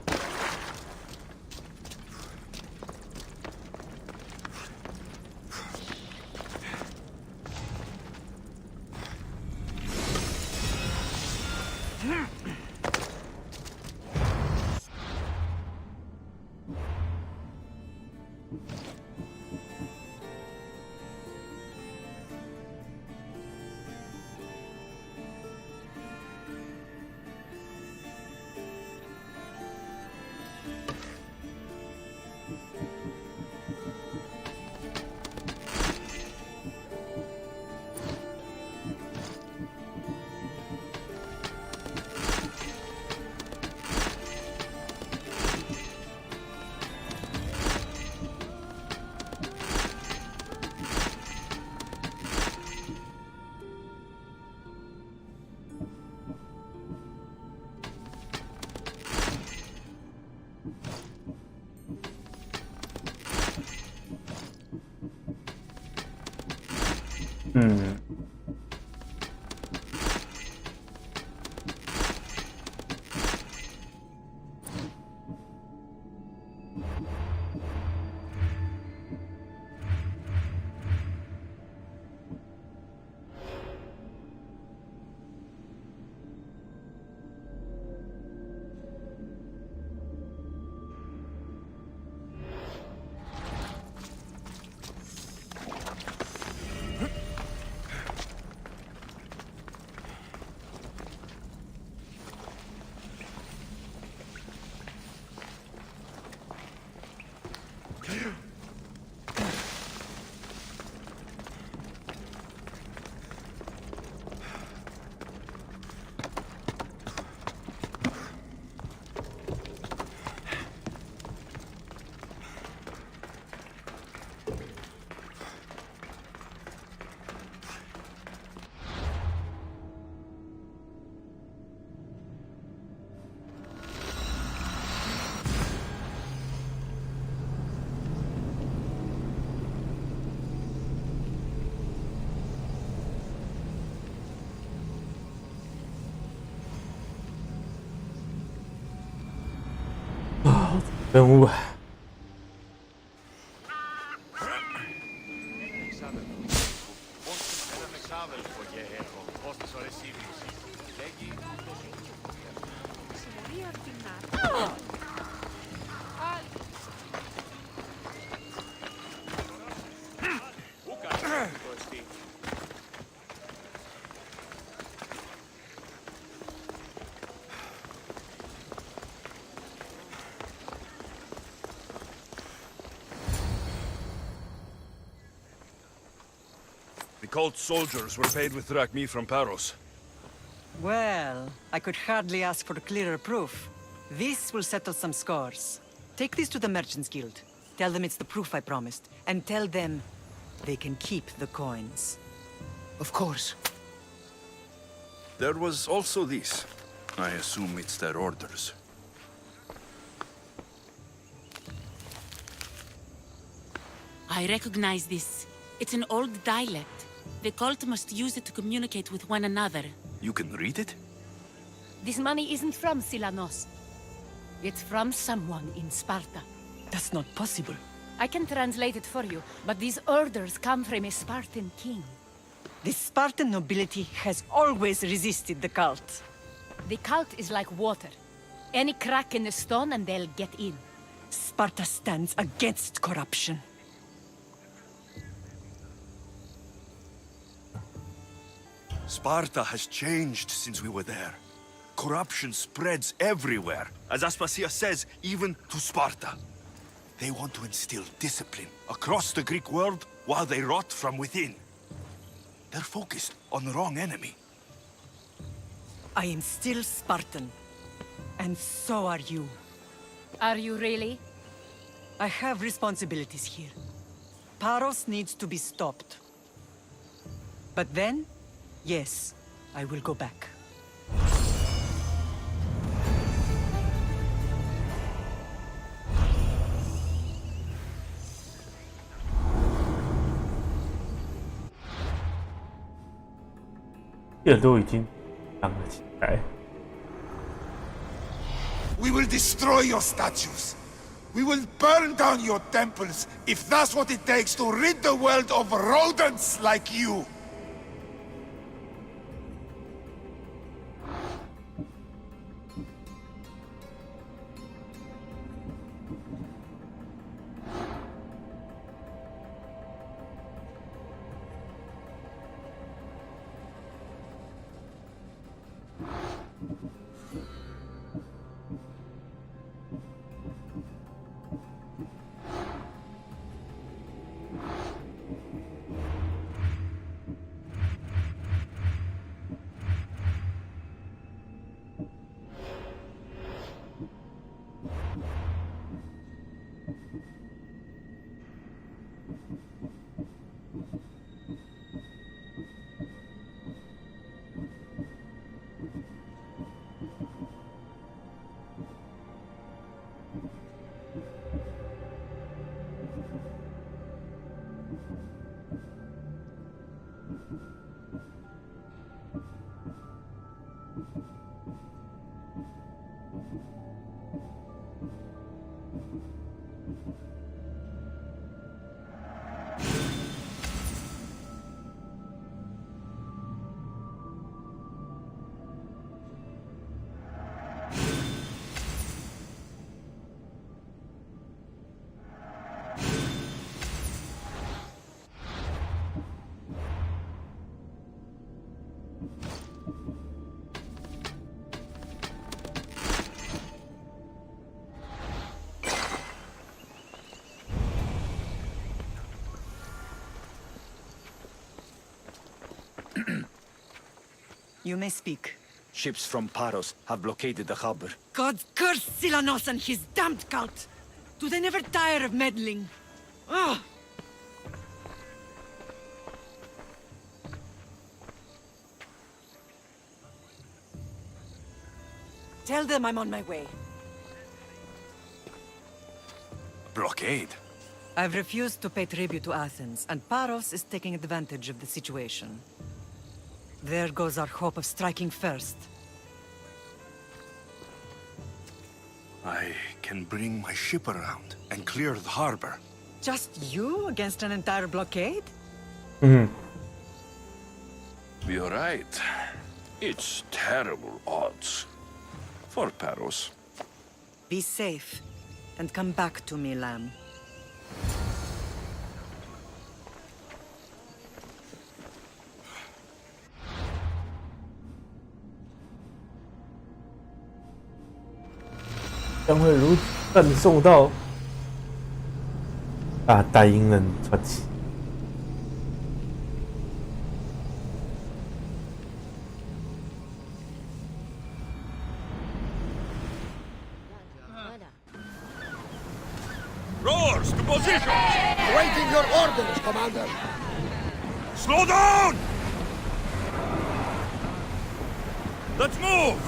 任务。The cult soldiers were paid with drachmi from Paros. Well, I could hardly ask for clearer proof. This will settle some scores. Take this to the Merchants Guild. Tell them it's the proof I promised. And tell them they can keep the coins. Of course. There was also this. I assume it's their orders. I recognize this. It's an old dialect. The cult must use it to communicate with one another. You can read it? This money isn't from Silanos. It's from someone in Sparta. That's not possible. I can translate it for you, but these orders come from a Spartan king. The Spartan nobility has always resisted the cult. The cult is like water. Any crack in the stone and they'll get in. Sparta stands against corruption. Sparta has changed since we were there. Corruption spreads everywhere. As Aspasia says, even to Sparta. They want to instill discipline across the Greek world while they rot from within. They're focused on the wrong enemy. I am still Spartan. And so are you. Are you really? I have responsibilities here. Paros needs to be stopped. But then, yes, I will go back.这都已经荡了起来。 We will destroy your statues. We will burn down your temples if that's what it takes to rid the world of rodents like you. You may speak. Ships from Paros have blockaded the harbor. God curse Silanos and his damned cult! Do they never tire of meddling? Ugh! Tell them I'm on my way. Blockade? I've refused to pay tribute to Athens, and Paros is taking advantage of the situation. There goes our hope of striking first. I can bring my ship around and clear the harbor. Just you against an entire blockade? You're right. It's terrible odds. For Paros. Be safe, and come back to me, lamb.将会如赠送到代因人传奇。Roars to position! Awaiting your orders, Commander! Slow down! Let's move!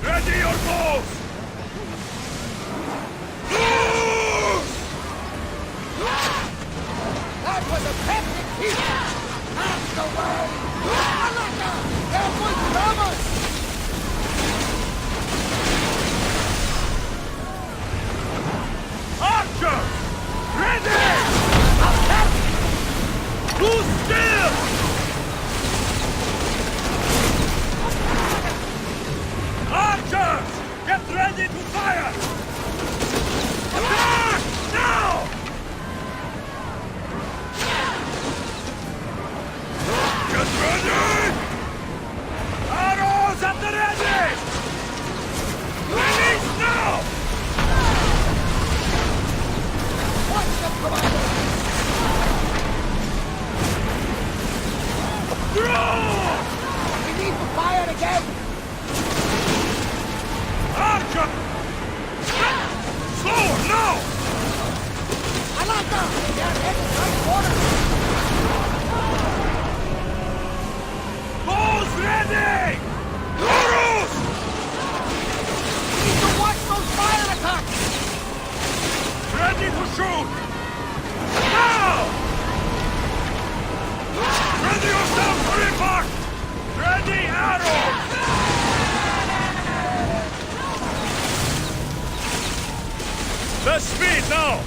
Ready your bows! That was a perfect hit! That's the way! Alaka! There was Thomas! Archer! Ready! Attack! Who's still? Archers! Get ready to fire! Attack! Now! Get ready! Arrows at the ready! Release now! Watch them, Commander! Throw! We need to fire again! Archer! Slower, now! Alaka! They are heading right for us! Bows ready! Arrows! We need to watch those fire attacks! Ready to shoot! Now! Ready yourself for impact! Ready, arrows! Best speed now!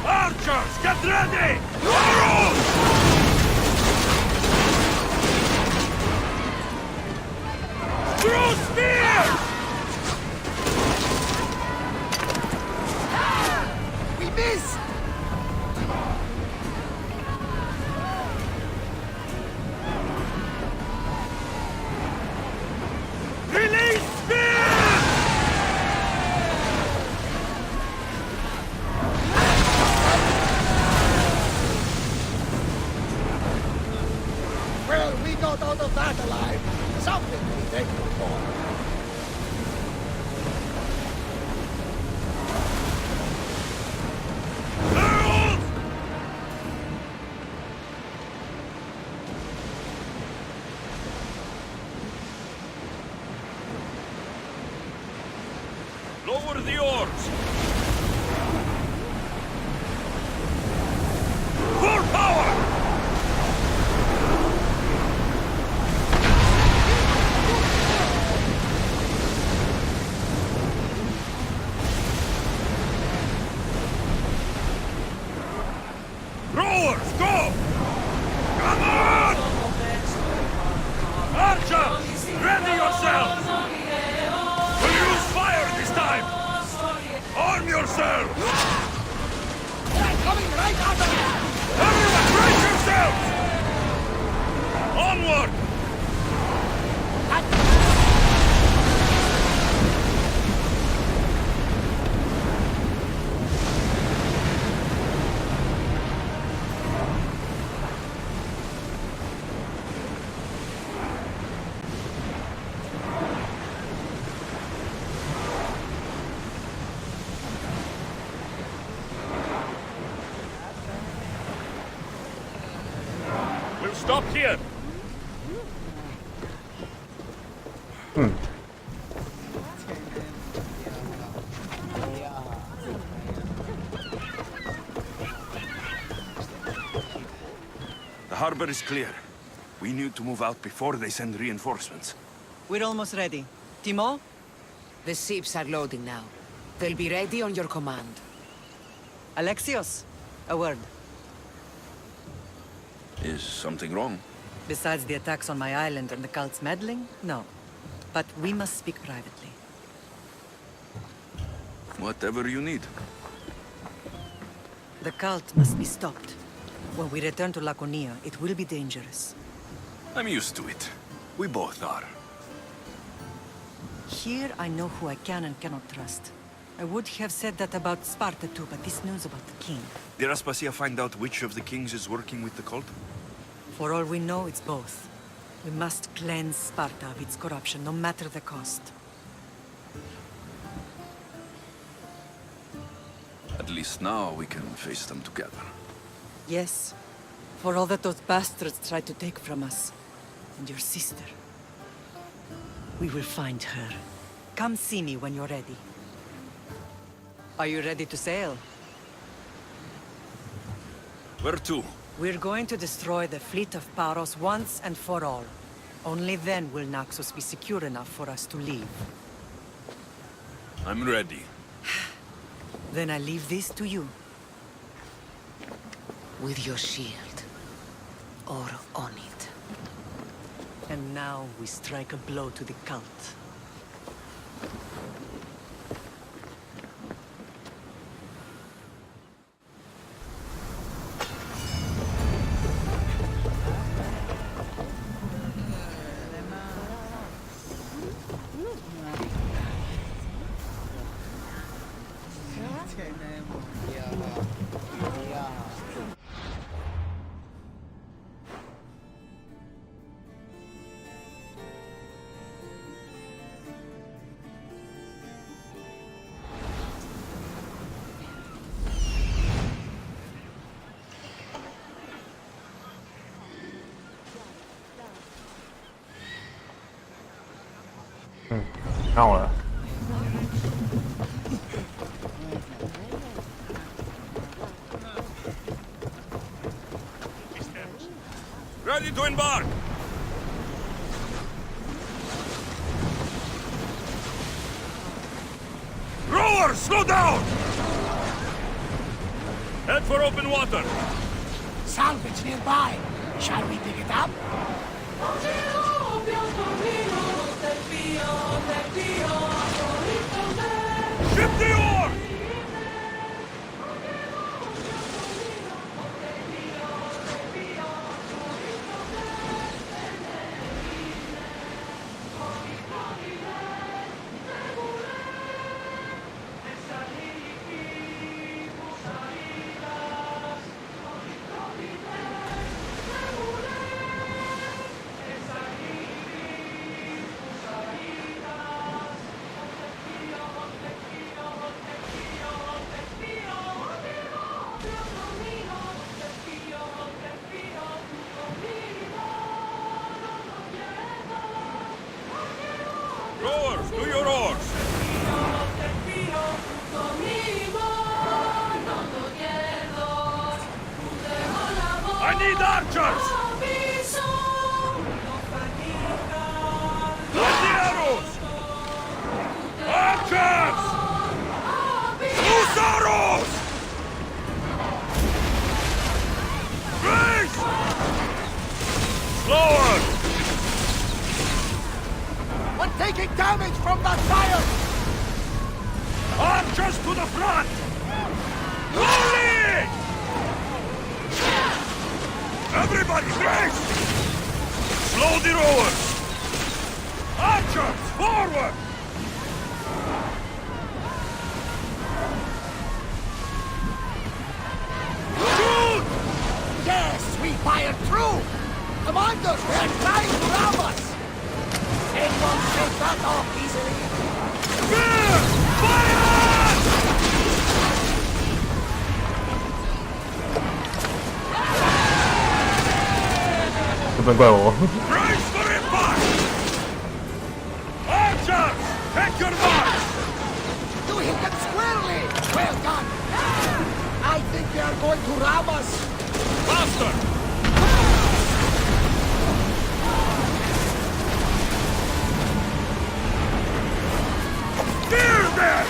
Archers, get ready! Arrows! Throw spears! We missed! Lower the oars! Full power! Rowers, go! Come on! Archers, ready yourselves! We'll use fire this time! Arm yourselves! They're coming right at us! Everyone, brace yourselves! Onward! We'll stop here. The harbor is clear. We need to move out before they send reinforcements. We're almost ready. Timo? The ships are loading now. They'll be ready on your command. Alexios, a word. Is something wrong? Besides the attacks on my island and the cult's meddling, no. But we must speak privately. Whatever you need. The cult must be stopped. When we return to Laconia, it will be dangerous. I'm used to it. We both are. Here I know who I can and cannot trust. I would have said that about Sparta too, but this news about the king. Did Aspasia find out which of the kings is working with the cult? For all we know, it's both. We must cleanse Sparta of its corruption, no matter the cost. At least now we can face them together. Yes, for all that those bastards tried to take from us. And your sister. We will find her. Come see me when you're ready. Are you ready to sail? Where to? We're going to destroy the fleet of Paros once and for all. Only then will Naxos be secure enough for us to leave. I'm ready. Then I leave this to you. With your shield. Or on it. And now we strike a blow to the cult. Không rồi. Ready to embark! Rowers, slow down! Head for open water. Salvage nearby. Shall we dig it up? Ship the oar! I need archers! Let the arrows! Archers! Loose arrows! Race! Slower! We're taking damage from that fire! Archers to the front! Slowly! Everybody, brace! Slow the rowers! Archers, forward! Shoot! Yes, we fired through! Commanders, they're trying to rob us! They won't take that off easily! Spear! Fire! Brace for impact! Archers, take your mark! You hit them squarely! Well done! I think they are going to rob us! Faster! Fear them!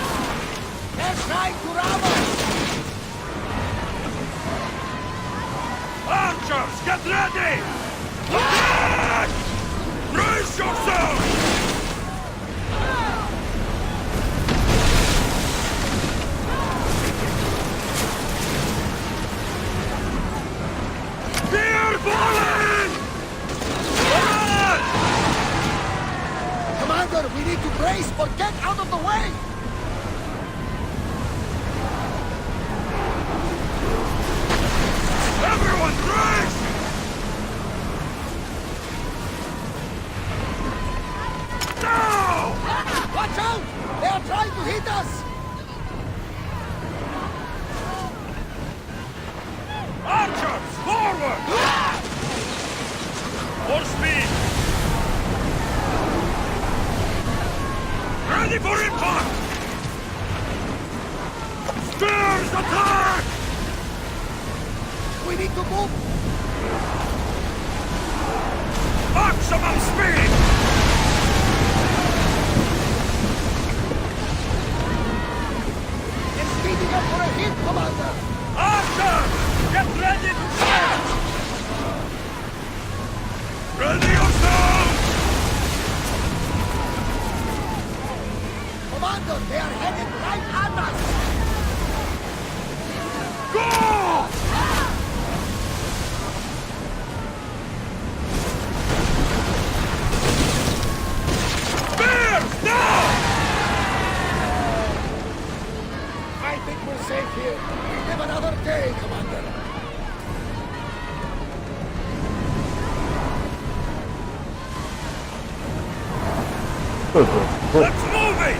They're trying to rob us! Archers, get ready! Attack! Brace yourself! Fear falling! Run! Commander, we need to brace or get out of the way! Everyone brace! Now! Watch out! They are trying to hit us! Archers, forward! More speed! Ready for impact! Spears attack! We need to move! Maximum speed! It's speeding up for a hit, Commander! Archers! Get ready to fire! Ready yourselves! Commander, they are headed right at us! Go! Spears, now! I think we're safe here. We live another day, Commander. Let's move it!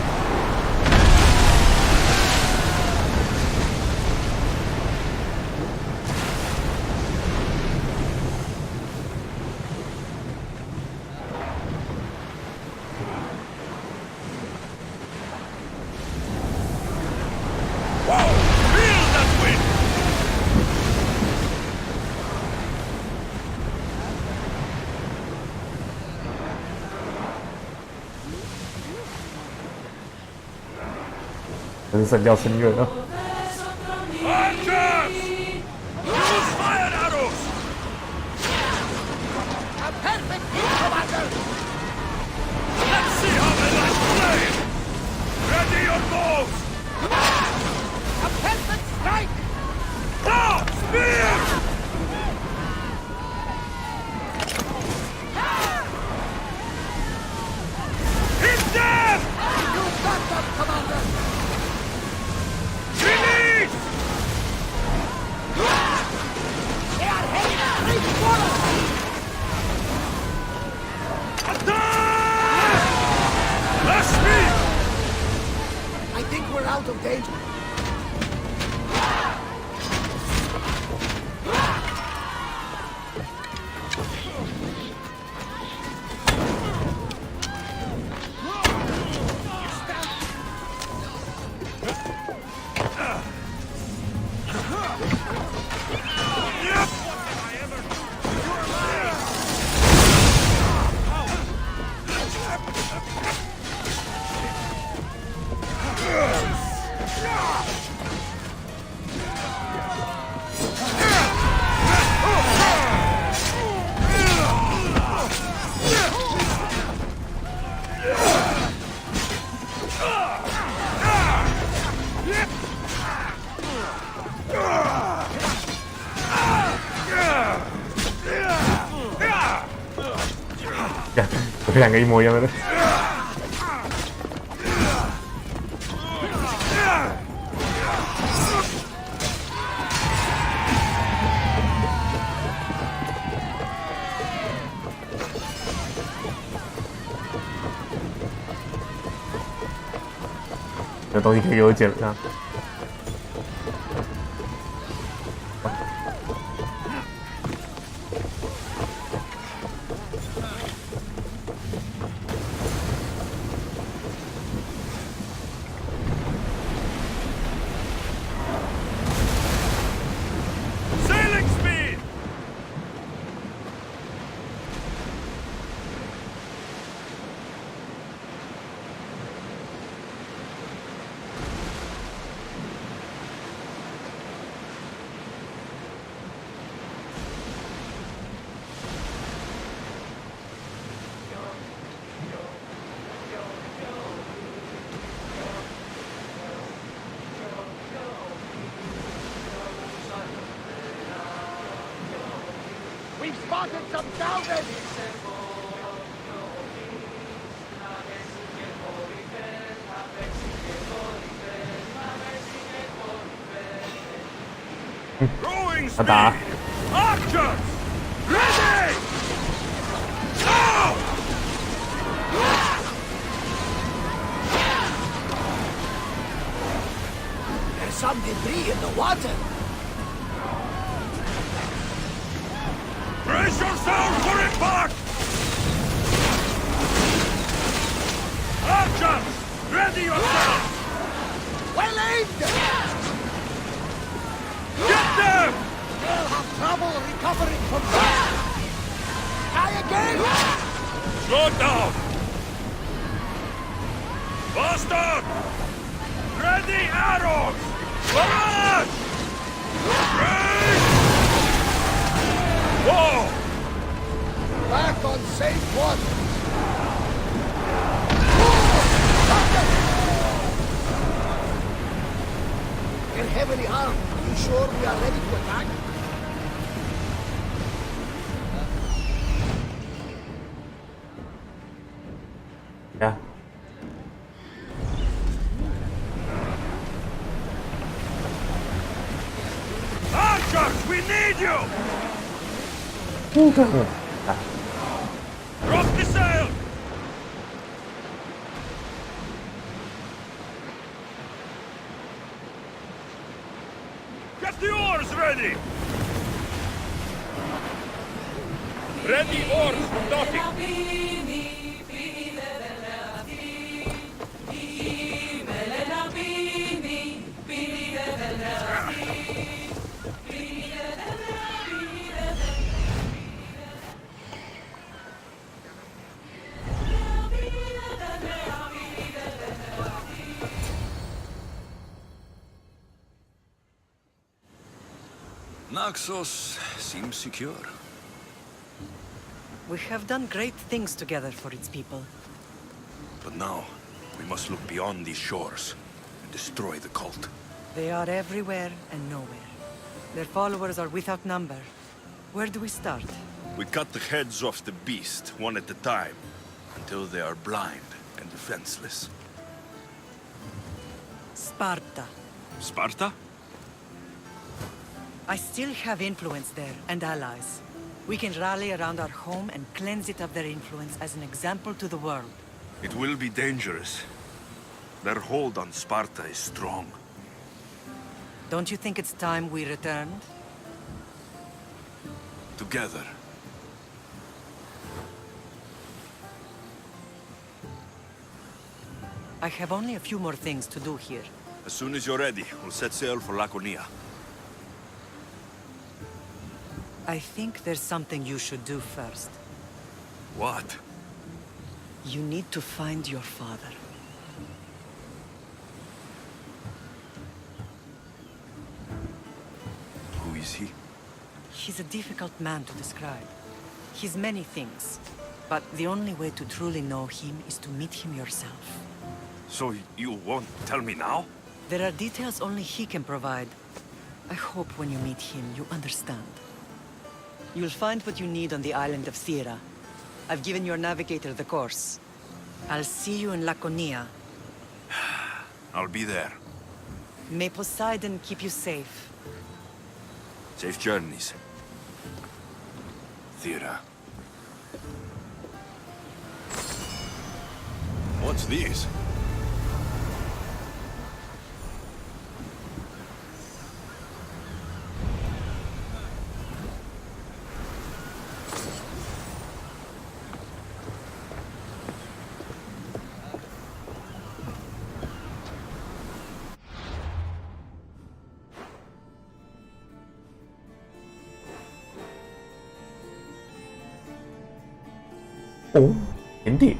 Wow! Feel that wind!人神要深渊啊！ Archers! Use fire arrows! A perfect hit, Commander! Let's see how they like playing! Ready your bows! A perfect strike! Now! Spear! Hit them! You got them, Commander! Release! They are heading straight for us! Attack! Less speed! I think we're out of danger. Yep! 两个一模一样的。有东西可以给我捡上。Sailing speed! We've spotted some salvage! Rowing 他打 speed! Archers! Ready! Go! There's some debris in the water. Brace yourselves for impact! Archers! Ready yourselves! Well aimed! Get them! We'll have trouble recovering from that! Try again! Slow down! Bastard! Ready arrows! Barrage! Break! Whoa! Back on safe water! We're heavily armed. You sure we are ready to attack? Yeah. Archers, we need you! Drop the sail! Get the oars ready! Ready oars for docking! Naxos seems secure. We have done great things together for its people. But now, we must look beyond these shores and destroy the cult. They are everywhere and nowhere. Their followers are without number. Where do we start? We cut the heads off the beast, one at a time, until they are blind and defenseless. Sparta. Sparta? I still have influence there, and allies. We can rally around our home and cleanse it of their influence as an example to the world. It will be dangerous. Their hold on Sparta is strong. Don't you think it's time we returned? Together. I have only a few more things to do here. As soon as you're ready, we'll set sail for Laconia. I think there's something you should do first. What? You need to find your father. Who is he? He's a difficult man to describe. He's many things, but the only way to truly know him is to meet him yourself. So you won't tell me now? There are details only he can provide. I hope when you meet him, you understand. You'll find what you need on the island of Thera. I've given your navigator the course. I'll see you in Laconia. I'll be there. May Poseidon keep you safe. Safe journeys. Thera. What's this? Oh, 甜点。